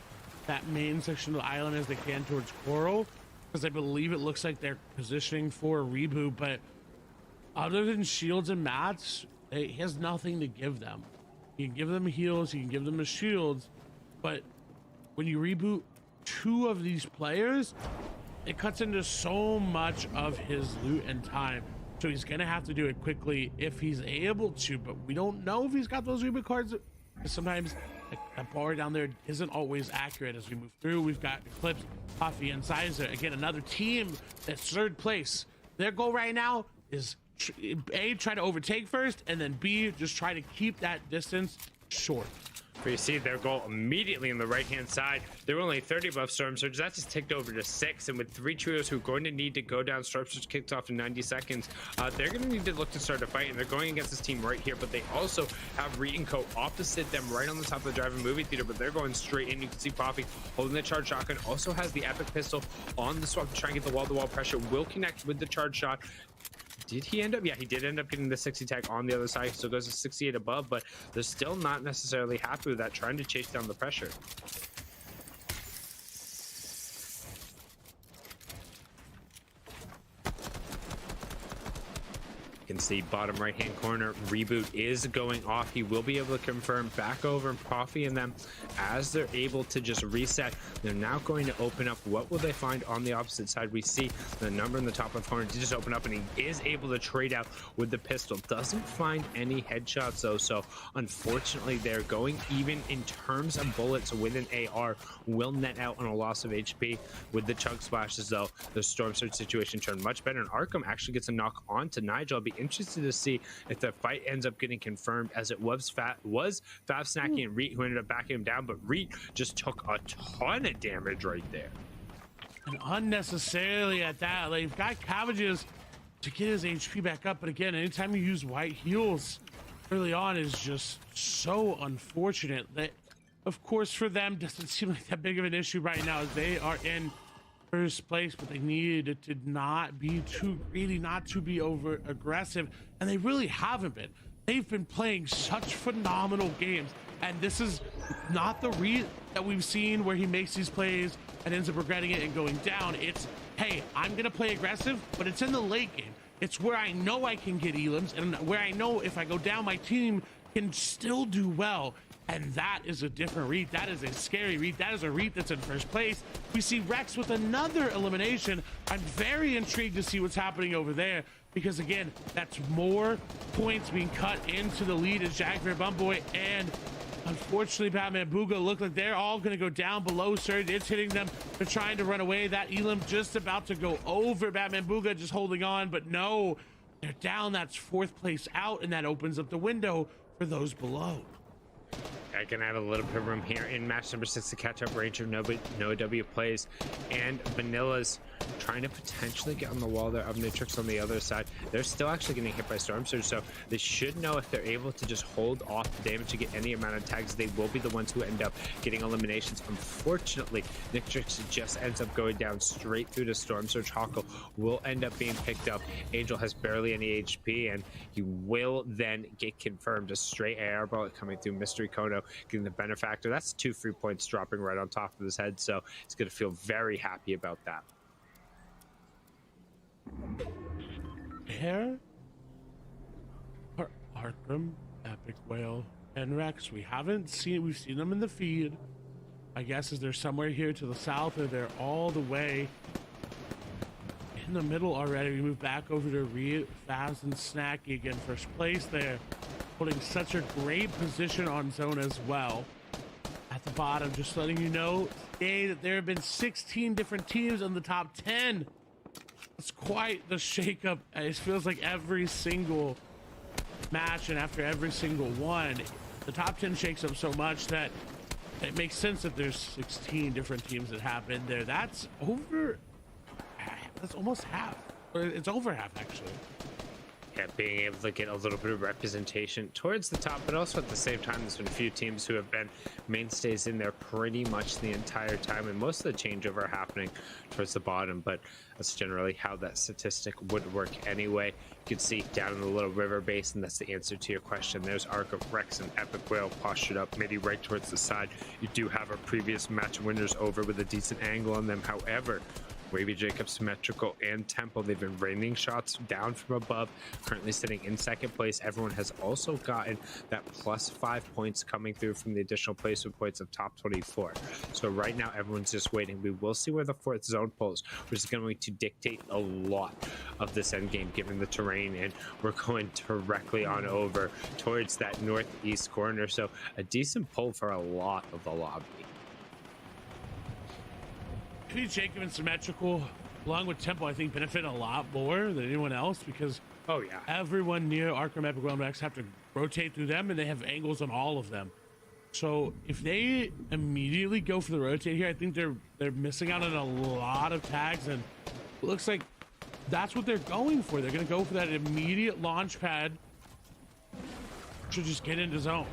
that main section of the island as they can towards Coral, because I believe it looks like they're positioning for a reboot, but other than shields and mats, he has nothing to give them. You can give them heals, you can give them the shields, but when you reboot 2 of these players, it cuts into so much of his loot and time. So he's gonna have to do it quickly if he's able to, but we don't know if he's got those reboot cards. Sometimes that bar down there isn't always accurate as we move through. We've got Eclipse, Puffy, and Sizer. Again, another team that's 3rd place. Their goal right now is A, try to overtake first, and then B, just try to keep that distance short. But you see their goal immediately on the right-hand side. They were only 30 above Storm Surge. That just ticked over to 6. And with 3 trios who are going to need to go down, Storm Surge kicked off in 90 seconds. They're going to need to look to start a fight, and they're going against this team right here. But they also have Reed and Co. opposite them right on the top of the drive-in movie theater, but they're going straight in. You can see Poppy holding the charge shotgun. Also has the epic pistol on the swap to try and get the wall-to-wall pressure. Will connect with the charge shot. Did he end up? Yeah, he did end up getting the 60 tag on the other side, so it goes to 68 above, but they're still not necessarily happy with that, trying to chase down the pressure. You can see bottom right hand corner, reboot is going off. He will be able to confirm back over and Coffee and them as they're able to just reset. They're now going to open up. What will they find on the opposite side? We see the number in the top left corner to just open up, and he is able to trade out with the pistol. Doesn't find any headshots though, so unfortunately they're going even in terms of bullets with an AR. Will net out on a loss of HP with the chug splashes though. The Storm Surge situation turned much better, and Arkham actually gets a knock on to Nigel. I'll be interested to see if the fight ends up getting confirmed, as it was Faf Snacky and Reet who ended up backing him down, but Reet just took a ton of damage right there. And unnecessarily at that, like, you've got Cabbages to get his HP back up, but again, anytime you use white heals early on is just so unfortunate. That, of course, for them doesn't seem like that big of an issue right now, as they are in first place, but they needed to not be too greedy, not to be over aggressive, and they really haven't been. They've been playing such phenomenal games, and this is not the Reed that we've seen where he makes these plays and ends up regretting it and going down. It's, hey, I'm gonna play aggressive, but it's in the late game. It's where I know I can get elims, and where I know if I go down, my team can still do well. And that is a different Reed. That is a scary Reed. That is a Reed that's in first place. We see Rex with another elimination. I'm very intrigued to see what's happening over there, because again, that's more points being cut into the lead as Jackver, Bumboy, and unfortunately Batman Booga look like they're all going to go down below Surge. It's hitting them. They're trying to run away. That elim just about to go over. Batman Booga just holding on, but no, they're down. That's fourth place out, and that opens up the window for those below. I can add a little bit of room here in match number 6 to catch up. Ranger, no W plays, and Vanilla's trying to potentially get on the wall there of Nitrix on the other side. They're still actually getting hit by Storm Surge, so they should know if they're able to just hold off the damage to get any amount of tags, they will be the ones who end up getting eliminations. Unfortunately, Nitrix just ends up going down straight through to Storm Surge. Hawko will end up being picked up. Angel has barely any HP, and he will then get confirmed. A straight AR bullet coming through. Mystery Kono getting the Benefactor. That's 2 free points dropping right on top of his head, so he's going to feel very happy about that. Here are Arkham, Epic Whale, and Rex. We've seen them in the feed. I guess is they're somewhere here to the south, or they're all the way in the middle already. We move back over to Faz and Snacky again, first place there, holding such a great position on zone as well. At the bottom, just letting you know today that there have been 16 different teams in the top 10. It's quite the shakeup. It feels like every single match and after every single one, the top 10 shakes up so much that it makes sense that there's 16 different teams that have been there. That's almost half. Or it's over half, actually. Yeah, being able to get a little bit of representation towards the top, but also at the same time, there's been a few teams who have been mainstays in there pretty much the entire time, and most of the changeover happening towards the bottom, but that's generally how that statistic would work anyway. You can see down in the little river basin, that's the answer to your question. There's Arkham, Rex, and Epic Whale postured up, midi right towards the side. You do have our previous match winners over with a decent angle on them. However, Wavy Jacob, Symmetrical, and Temple, they've been raining shots down from above, currently sitting in second place. Everyone has also gotten that +5 points coming through from the additional placement points of top 24. So right now, everyone's just waiting. We will see where the 4th zone pulls, which is going to dictate a lot of this end game, given the terrain, and we're going directly on over towards that northeast corner. So a decent pull for a lot of the lobby. Maybe Jacob and Symmetrical, along with Temple, I think benefit a lot more than anyone else because everyone near Arkham, Epic Whale, and Rex have to rotate through them, and they have angles on all of them. So if they immediately go for the rotate here, I think they're missing out on a lot of tags, and it looks like that's what they're going for. They're going to go for that immediate launch pad to just get into zone.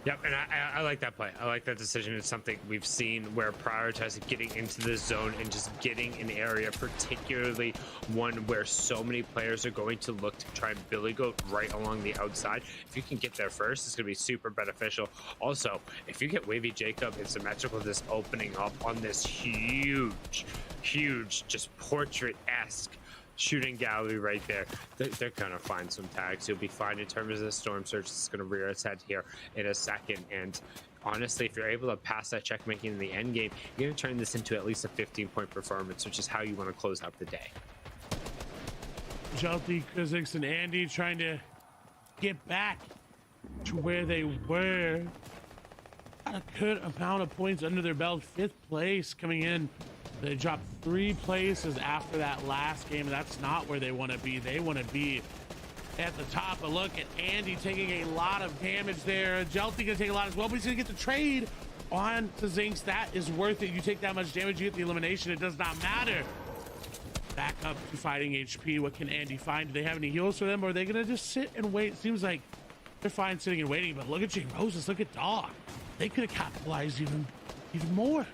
Yep, and I like that play. I like that decision. It's something we've seen where prioritizing getting into the zone and just getting an area, particularly one where so many players are going to look to try and billy goat right along the outside. If you can get there first, it's going to be super beneficial. Also, if you get Wavy Jacob and Symmetrical just opening up on this huge, just portrait-esque shooting gallery right there, they're gonna find some tags. You'll be fine in terms of the Storm Surge. It's gonna rear its head here in a second, and honestly, if you're able to pass that check making in the end game, you're gonna turn this into at least a 15-point performance, which is how you want to close out the day. Jelty, Krizix, and Andy trying to get back to where they were. Got a good amount of points under their belt. 5th place coming in. They dropped 3 places after that last game, and that's not where they want to be. They want to be at the top. But look at Andy taking a lot of damage there. Jelty gonna take a lot as well, but he's gonna get the trade on to Zinx. That is worth it. You take that much damage, you get the elimination. It does not matter. Back up to fighting HP. What can Andy find? Do they have any heals for them, or are they gonna just sit and wait? Seems like they're fine sitting and waiting, but look at Jay Roses, look at Dog. They could have capitalized even more.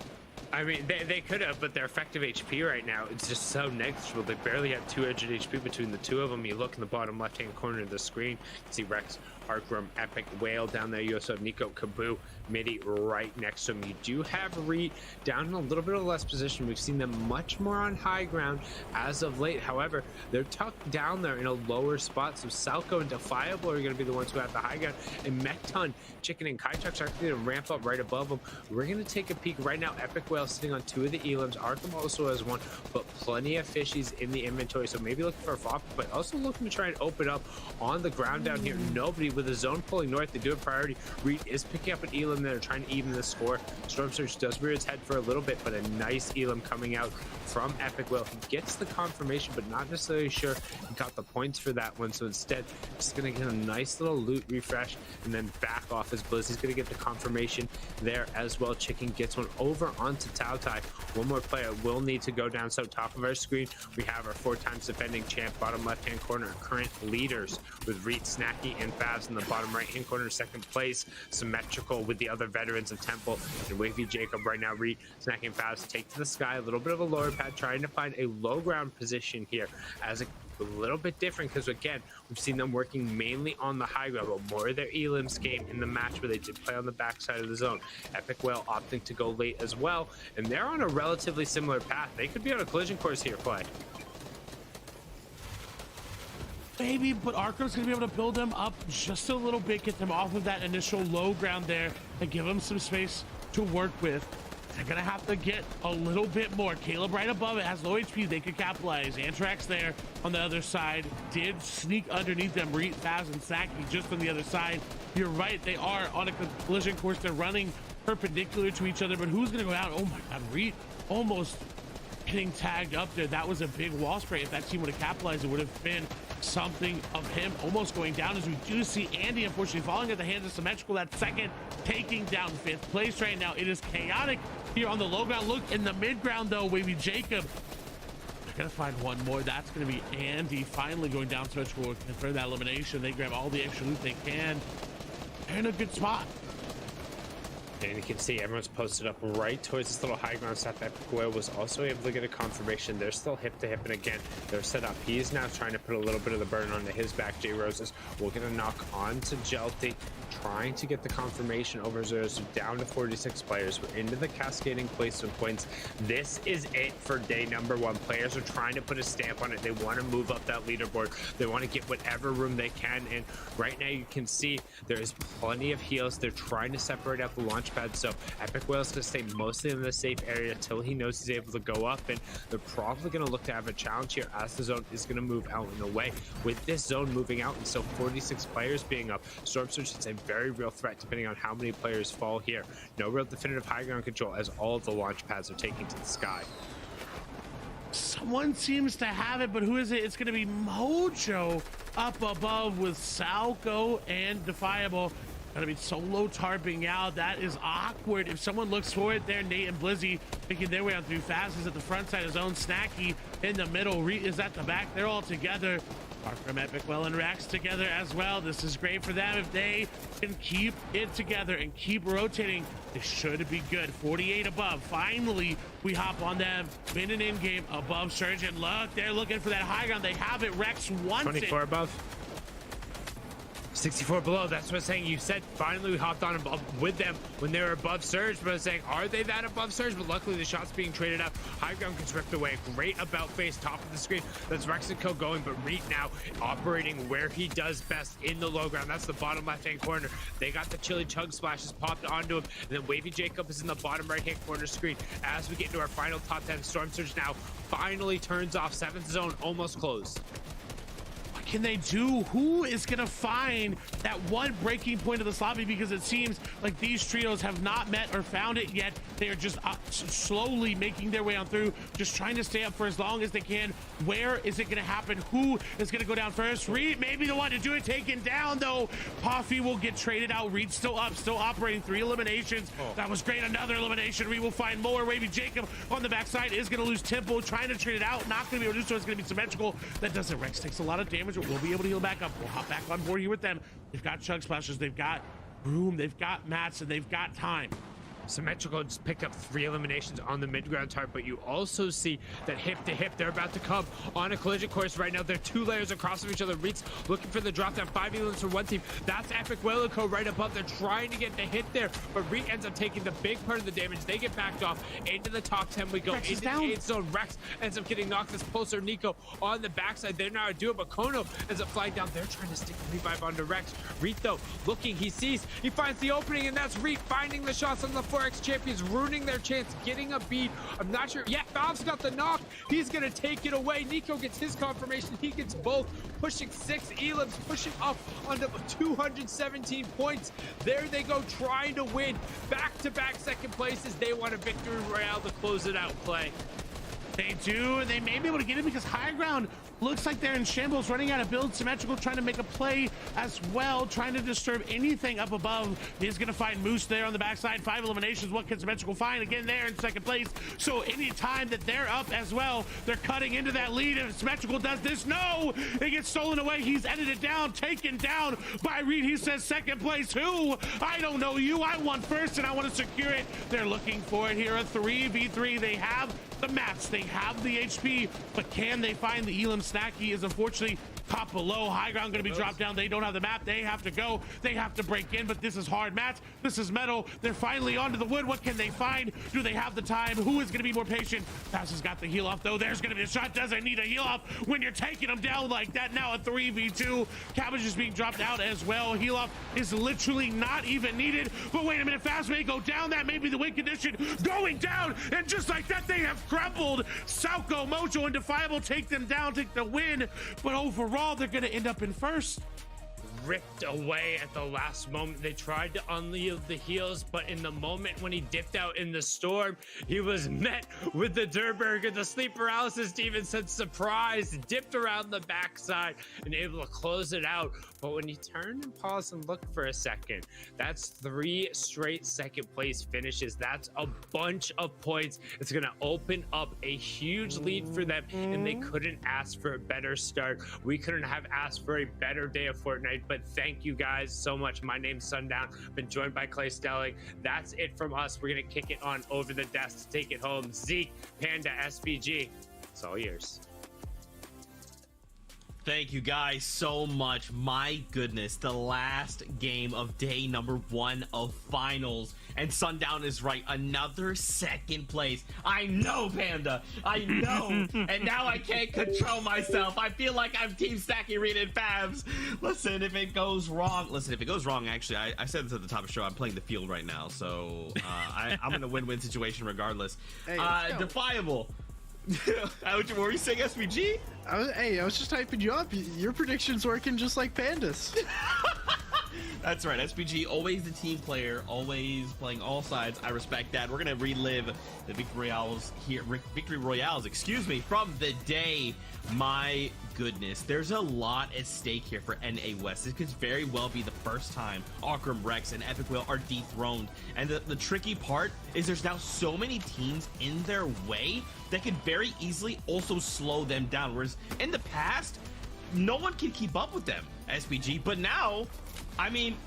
I mean, they could have, but their effective HP right now, it's just so negligible. They barely have 200 HP between the two of them. You look in the bottom left-hand corner of the screen, you can see Rex, Arkram, Epic Whale down there. You also have Nico, Kaboo, Midi right next to him. You do have Reet down in a little bit of less position. We've seen them much more on high ground as of late. However, they're tucked down there in a lower spot. So Salco and Defiable are going to be the ones who have the high ground. And Mekton, Chicken, and Kaichuk are going to ramp up right above them. We're going to take a peek right now. Epic Whale sitting on 2 of the elims. Arkham also has 1, but plenty of fishies in the inventory. So maybe looking for a flop, but also looking to try and open up on the ground down here. Nobody with the zone pulling north, they do have priority. Reed is picking up an Elam there, trying to even the score. Storm Surge does rear its head for a little bit, but a nice Elam coming out from Epic Will. He gets the confirmation, but not necessarily sure he got the points for that one. So instead, just going to get a nice little loot refresh and then back off as Blizzy's going to get the confirmation there as well. Chicken gets one over onto Tao Tai. One more player will need to go down. So top of our screen, we have our 4 times defending champ, bottom left-hand corner, current leaders with Reed, Snacky, and Faz in the bottom right-hand corner, second place, symmetrical with the other veterans of Temple and Wavy Jacob right now. Reed, Snacky, and Faz take to the sky, a little bit of a lower pad, trying to find a low ground position here as a little bit different because again we've seen them working mainly on the high ground, but more of their elims game in the match where they did play on the backside of the zone. Epic Whale opting to go late as well, and they're on a relatively similar path. They could be on a collision course here, Play. Maybe, but Arkham's gonna be able to build them up just a little bit, get them off of that initial low ground there, and give them some space to work with. They're gonna have to get a little bit more. Caleb right above it has low HP. They could capitalize. Antrax there on the other side did sneak underneath them. Reed, Faz, and Saki just on the other side. You're right. They are on a collision course. They're running perpendicular to each other. But who's gonna go down? Oh my God, Reed almost getting tagged up there. That was a big wall spray. If that team would have capitalized, it would have been something of him almost going down, as we do see Andy unfortunately falling at the hands of Symmetrical. That second taking down 5th place right now. It is chaotic here on the low ground. Look in the mid ground though, Wavy Jacob. They're gonna find one more. That's gonna be Andy finally going down Symmetrical for that elimination. They grab all the extra loot they can. They're in a good spot. And you can see everyone's posted up right towards this little high ground stuff. Epic Whale was also able to get a confirmation. They're still hip to hip, and again, they're set up. He's now trying to put a little bit of the burden onto his back. J Roses will get a knock onto Jelty, trying to get the confirmation over Zero. So down to 46 players. We're into the cascading placement points. This is it for day number 1. Players are trying to put a stamp on it. They want to move up that leaderboard. They want to get whatever room they can. And right now you can see there is plenty of heals. They're trying to separate out the launch pad. So Epic Whale's going to stay mostly in the safe area until he knows he's able to go up. And they're probably going to look to have a challenge here as the zone is going to move out and away. With this zone moving out and so 46 players being up, Storm Surge is a very real threat depending on how many players fall here. No real definitive high ground control as all of the launch pads are taking to the sky. Someone seems to have it, but who is it? It's going to be Mojo up above with Salco and Defiable. Gonna be solo tarping out. That is awkward. If someone looks for it there, Nate and Blizzy making their way on through. Fast is at the front side of his own. Snacky in the middle. Reed is at the back. They're all together. From Epic Well and Rax together as well. This is great for them. If they can keep it together and keep rotating, they should be good. 48 above. Finally, we hop on them. Win an in-game above Surge. And look, they're looking for that high ground. They have it. Rex wants 24 it. above. 64 below. That's what I'm saying. You said finally we hopped on with them when they were above Surge, but I was saying, are they that above Surge? But luckily the shot's being traded up. High ground gets ripped away. Great about face, top of the screen. That's Rexico going, but Reed now operating where he does best in the low ground. That's the bottom left-hand corner. They got the chili chug splashes popped onto him, and then Wavy Jacob is in the bottom right-hand corner screen. As we get into our final top 10, Storm Surge now finally turns off. 7th zone almost closed. Can they do? Who is gonna find that one breaking point of this lobby? Because it seems like these trios have not met or found it yet. They are just slowly making their way on through, just trying to stay up for as long as they can. Where is it gonna happen? Who is gonna go down first? Reed may be the one to do it. Taken down though. Coffee will get traded out. Reed still up, still operating. 3 eliminations. That was great. Another elimination. We will find more. Wavy Jacob on the backside is gonna lose tempo, trying to trade it out. Not gonna be able to do so. It's gonna be symmetrical. That doesn't. Rex takes a lot of damage. We'll be able to heal back up. We'll hop back on board here with them. They've got chug splashes, they've got room, they've got mats, and they've got time. Symmetrical just picked up 3 eliminations on the mid-ground target, but you also see that hip to hip, they're about to come on a collision course right now. They're 2 layers across of each other. Reed's looking for the drop down. 5 elims for one team. That's Epic Willico right above. They're trying to get the hit there, but Reed ends up taking the big part of the damage. They get backed off. Into the top 10 we go. Rex into the 8th zone. Rex ends up getting knocked. This Pulsar Nico on the backside. They're now doing, but Kono ends up flying down. They're trying to stick the revive onto Rex. Reed though, looking, he sees, he finds the opening, and that's Reed finding the shots on the 4x champions ruining their chance, getting a beat. I'm not sure. Yeah, Valve's got the knock. He's going to take it away. NiKo gets his confirmation. He gets both, pushing 6 elims, pushing up onto 217 points. There they go, trying to win back-to-back second places. They want a victory royale to close it out, Play. They do, and they may be able to get it because high ground looks like they're in shambles, running out of build. Symmetrical trying to make a play as well, trying to disturb anything up above. He's going to find Moose there on the backside. 5 eliminations. What can Symmetrical find? Again, there in second place. So anytime that they're up as well, they're cutting into that lead. If Symmetrical does this, no! It gets stolen away. He's edited down, taken down by Reed. He says second place. Who? I don't know you. I want first, and I want to secure it. They're looking for it here. A 3v3. They have the mats, they have the HP, but can they find the Elam? Snacky is unfortunately top below. High ground going to be dropped down. They don't have the map. They have to go. They have to break in, but this is hard mats. This is metal. They're finally onto the wood. What can they find? Do they have the time? Who is going to be more patient? Fast has got the heal off, though. There's going to be a shot. Doesn't need a heal off when you're taking them down like that. Now a 3v2. Cabbage is being dropped out as well. Heal off is literally not even needed. But wait a minute. Fast may go down. That may be the win condition. Going down. And just like that, they have crumbled. Salco, Mojo, and Defiable take them down, take the win. But overall, they're going to end up in first. Ripped away at the last moment. They tried to unleash the heels, but in the moment when he dipped out in the storm, he was met with the Durburger. The sleep paralysis demon said surprise, dipped around the backside and able to close it out. But when you turn and pause and look for a second, that's 3 straight second place finishes. That's a bunch of points. It's going to open up a huge lead for them, and they couldn't ask for a better start. We couldn't have asked for a better day of Fortnite, but thank you guys so much. My name's Sundown. Been joined by Clay Stelling. That's it from us. We're going to kick it on over the desk to take it home. Zeke, Panda, SBG. It's all yours. Thank you guys so much. My goodness, the last game of day number 1 of finals, and Sundown is right, another second place. I know, Panda, I know. And now I can't control myself. I feel like I'm Team Stacky, Reed, and Fabs. Listen, if it goes wrong, actually, I said this at the top of the show, I'm playing the field right now, so I'm in a win-win situation regardless. Hey, Defiable. What were you saying, SVG? I was just hyping you up. Your prediction's working just like Panda's. That's right. SPG, always the team player, always playing all sides. I respect that. We're gonna relive the victory royales, excuse me, from the day. My goodness, there's a lot at stake here for NA West. This could very well be the first time Akram, Rex, and Epic Whale are dethroned. And the tricky part is there's now so many teams in their way that could very easily also slow them down. Whereas in the past, no one can keep up with them, SPG. But now, I mean,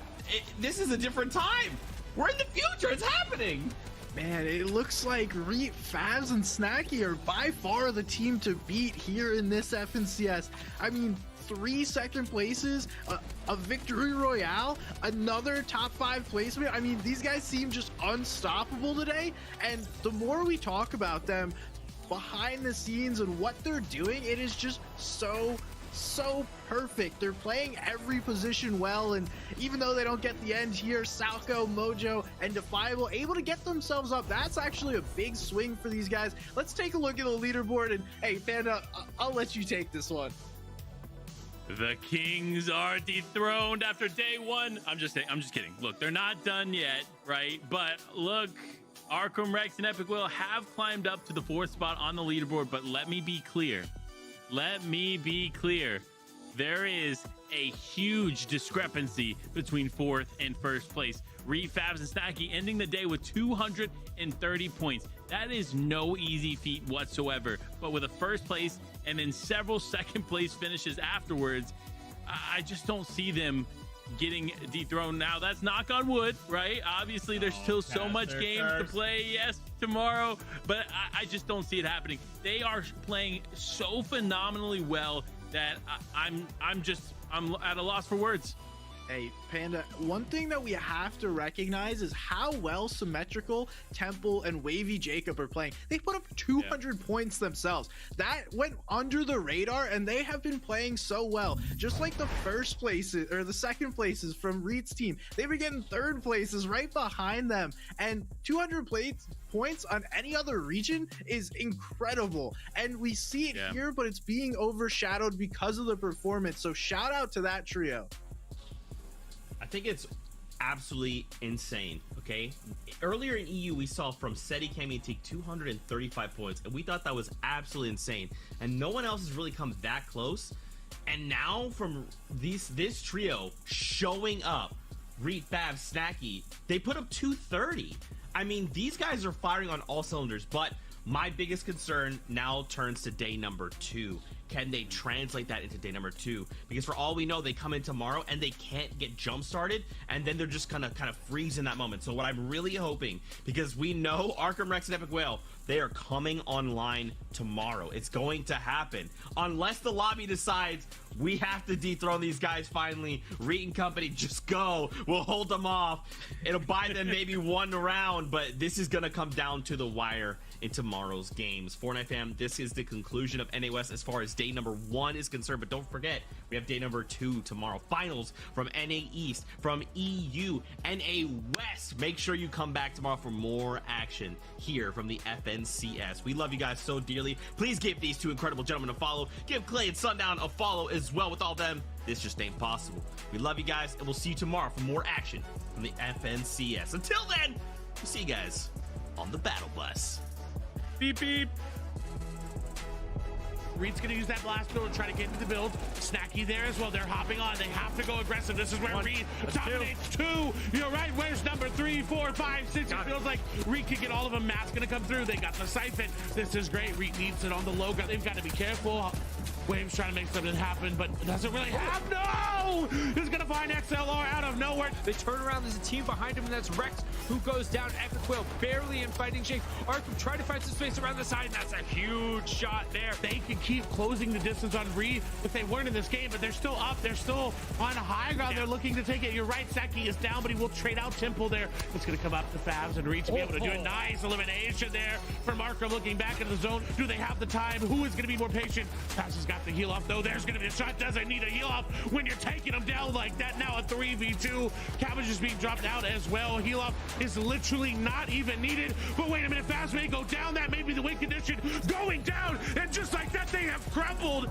this is a different time. We're in the future. It's happening. Man, it looks like Reet, Fabs, and Snacky are by far the team to beat here in this FNCS. I mean, 3 second places, a victory royale, another top 5 placement. I mean, these guys seem just unstoppable today. And the more we talk about them behind the scenes and what they're doing, it is just so perfect. They're playing every position well, and even though they don't get the end here, Salco, Mojo, and Defiable able to get themselves up. That's actually a big swing for these guys. Let's take a look at the leaderboard, and hey, Panda, I'll let you take this one. The Kings are dethroned after day 1. I'm just kidding. Look, they're not done yet, right? But look, Arkham, Rex, and Epic Will have climbed up to the 4th spot on the leaderboard, but let me be clear. There is a huge discrepancy between 4th and 1st place. Reed, Fabs, and Snacky ending the day with 230 points. That is no easy feat whatsoever. But with a 1st place and then several 2nd place finishes afterwards, I just don't see them getting dethroned. Now, that's knock on wood, right? Obviously, there's still so much games to play. Yes, tomorrow, but I just don't see it happening. They are playing so phenomenally well that I'm at a loss for words. Hey, Panda, one thing that we have to recognize is how well symmetrical Temple and Wavy Jacob are playing. They put up 200 points themselves. That went under the radar, and they have been playing so well. Just like the first places or the second places from Reed's team, they've been getting third places right behind them. And 200 points on any other region is incredible. And we see it here, but it's being overshadowed because of the performance. So shout out to that trio. I think it's absolutely insane. Okay, earlier in EU we saw from Seti Campeonato 235 points, and we thought that was absolutely insane, and no one else has really come that close. And now from this trio showing up, Reed, Fab, Snacky, they put up 230. I mean, these guys are firing on all cylinders, but my biggest concern now turns to day number 2. Can they translate that into day number 2? Because for all we know, they come in tomorrow and they can't get jump started, and then they're just gonna kind of freeze in that moment. So what I'm really hoping, because we know Arkham Rex and Epic Whale, they are coming online tomorrow. It's going to happen. Unless the lobby decides we have to dethrone these guys finally. Reed and company, just go. We'll hold them off. It'll buy them maybe one round, but this is gonna come down to the wire in tomorrow's games. Fortnite fam, this is the conclusion of NAS as far as day number 1 is concerned, but don't forget, we have day number 2 tomorrow. Finals from NA East, from EU, NA West. Make sure you come back tomorrow for more action here from the FNCS. We love you guys so dearly. Please give these two incredible gentlemen a follow. Give Clay and Sundown a follow as well. With all them, this just ain't possible. We love you guys, and we'll see you tomorrow for more action from the FNCS. Until then, we'll see you guys on the Battle Bus. Beep, beep. Reed's gonna use that blast door to try to get into the build. Snacky there as well. They're hopping on. They have to go aggressive. This is where Reed dominates 2. You're right. Where's number 3, 4, 5, 6? It feels like Reed can get all of them. Matt's gonna come through. They got the siphon. This is great. Reed needs it on the low. They've got to be careful. Wave's trying to make something happen, but doesn't really have. No! He's gonna find XLR out of nowhere. They turn around. There's a team behind him, and that's Rex, who goes down. Epic Whale barely in fighting shape. Arkham trying to find some space around the side, and that's a huge shot there. They can keep closing the distance on Reed if they weren't in this game, but they're still up. They're still on high ground. They're looking to take it. You're right. Saki is down, but he will trade out Temple there. It's gonna come up to Fabs and Reed to be able to do a nice elimination there from Arkham looking back in the zone. Do they have the time? Who is gonna be more patient? Fabs has got the heal off though. There's gonna be a shot. Doesn't need a heal off when you're taking them down like that. Now a 3v2. Cabbage is being dropped out as well. Heal off is literally not even needed. But wait a minute, Fabs may go down. That may be the win condition going down. And just like that, they have crumbled.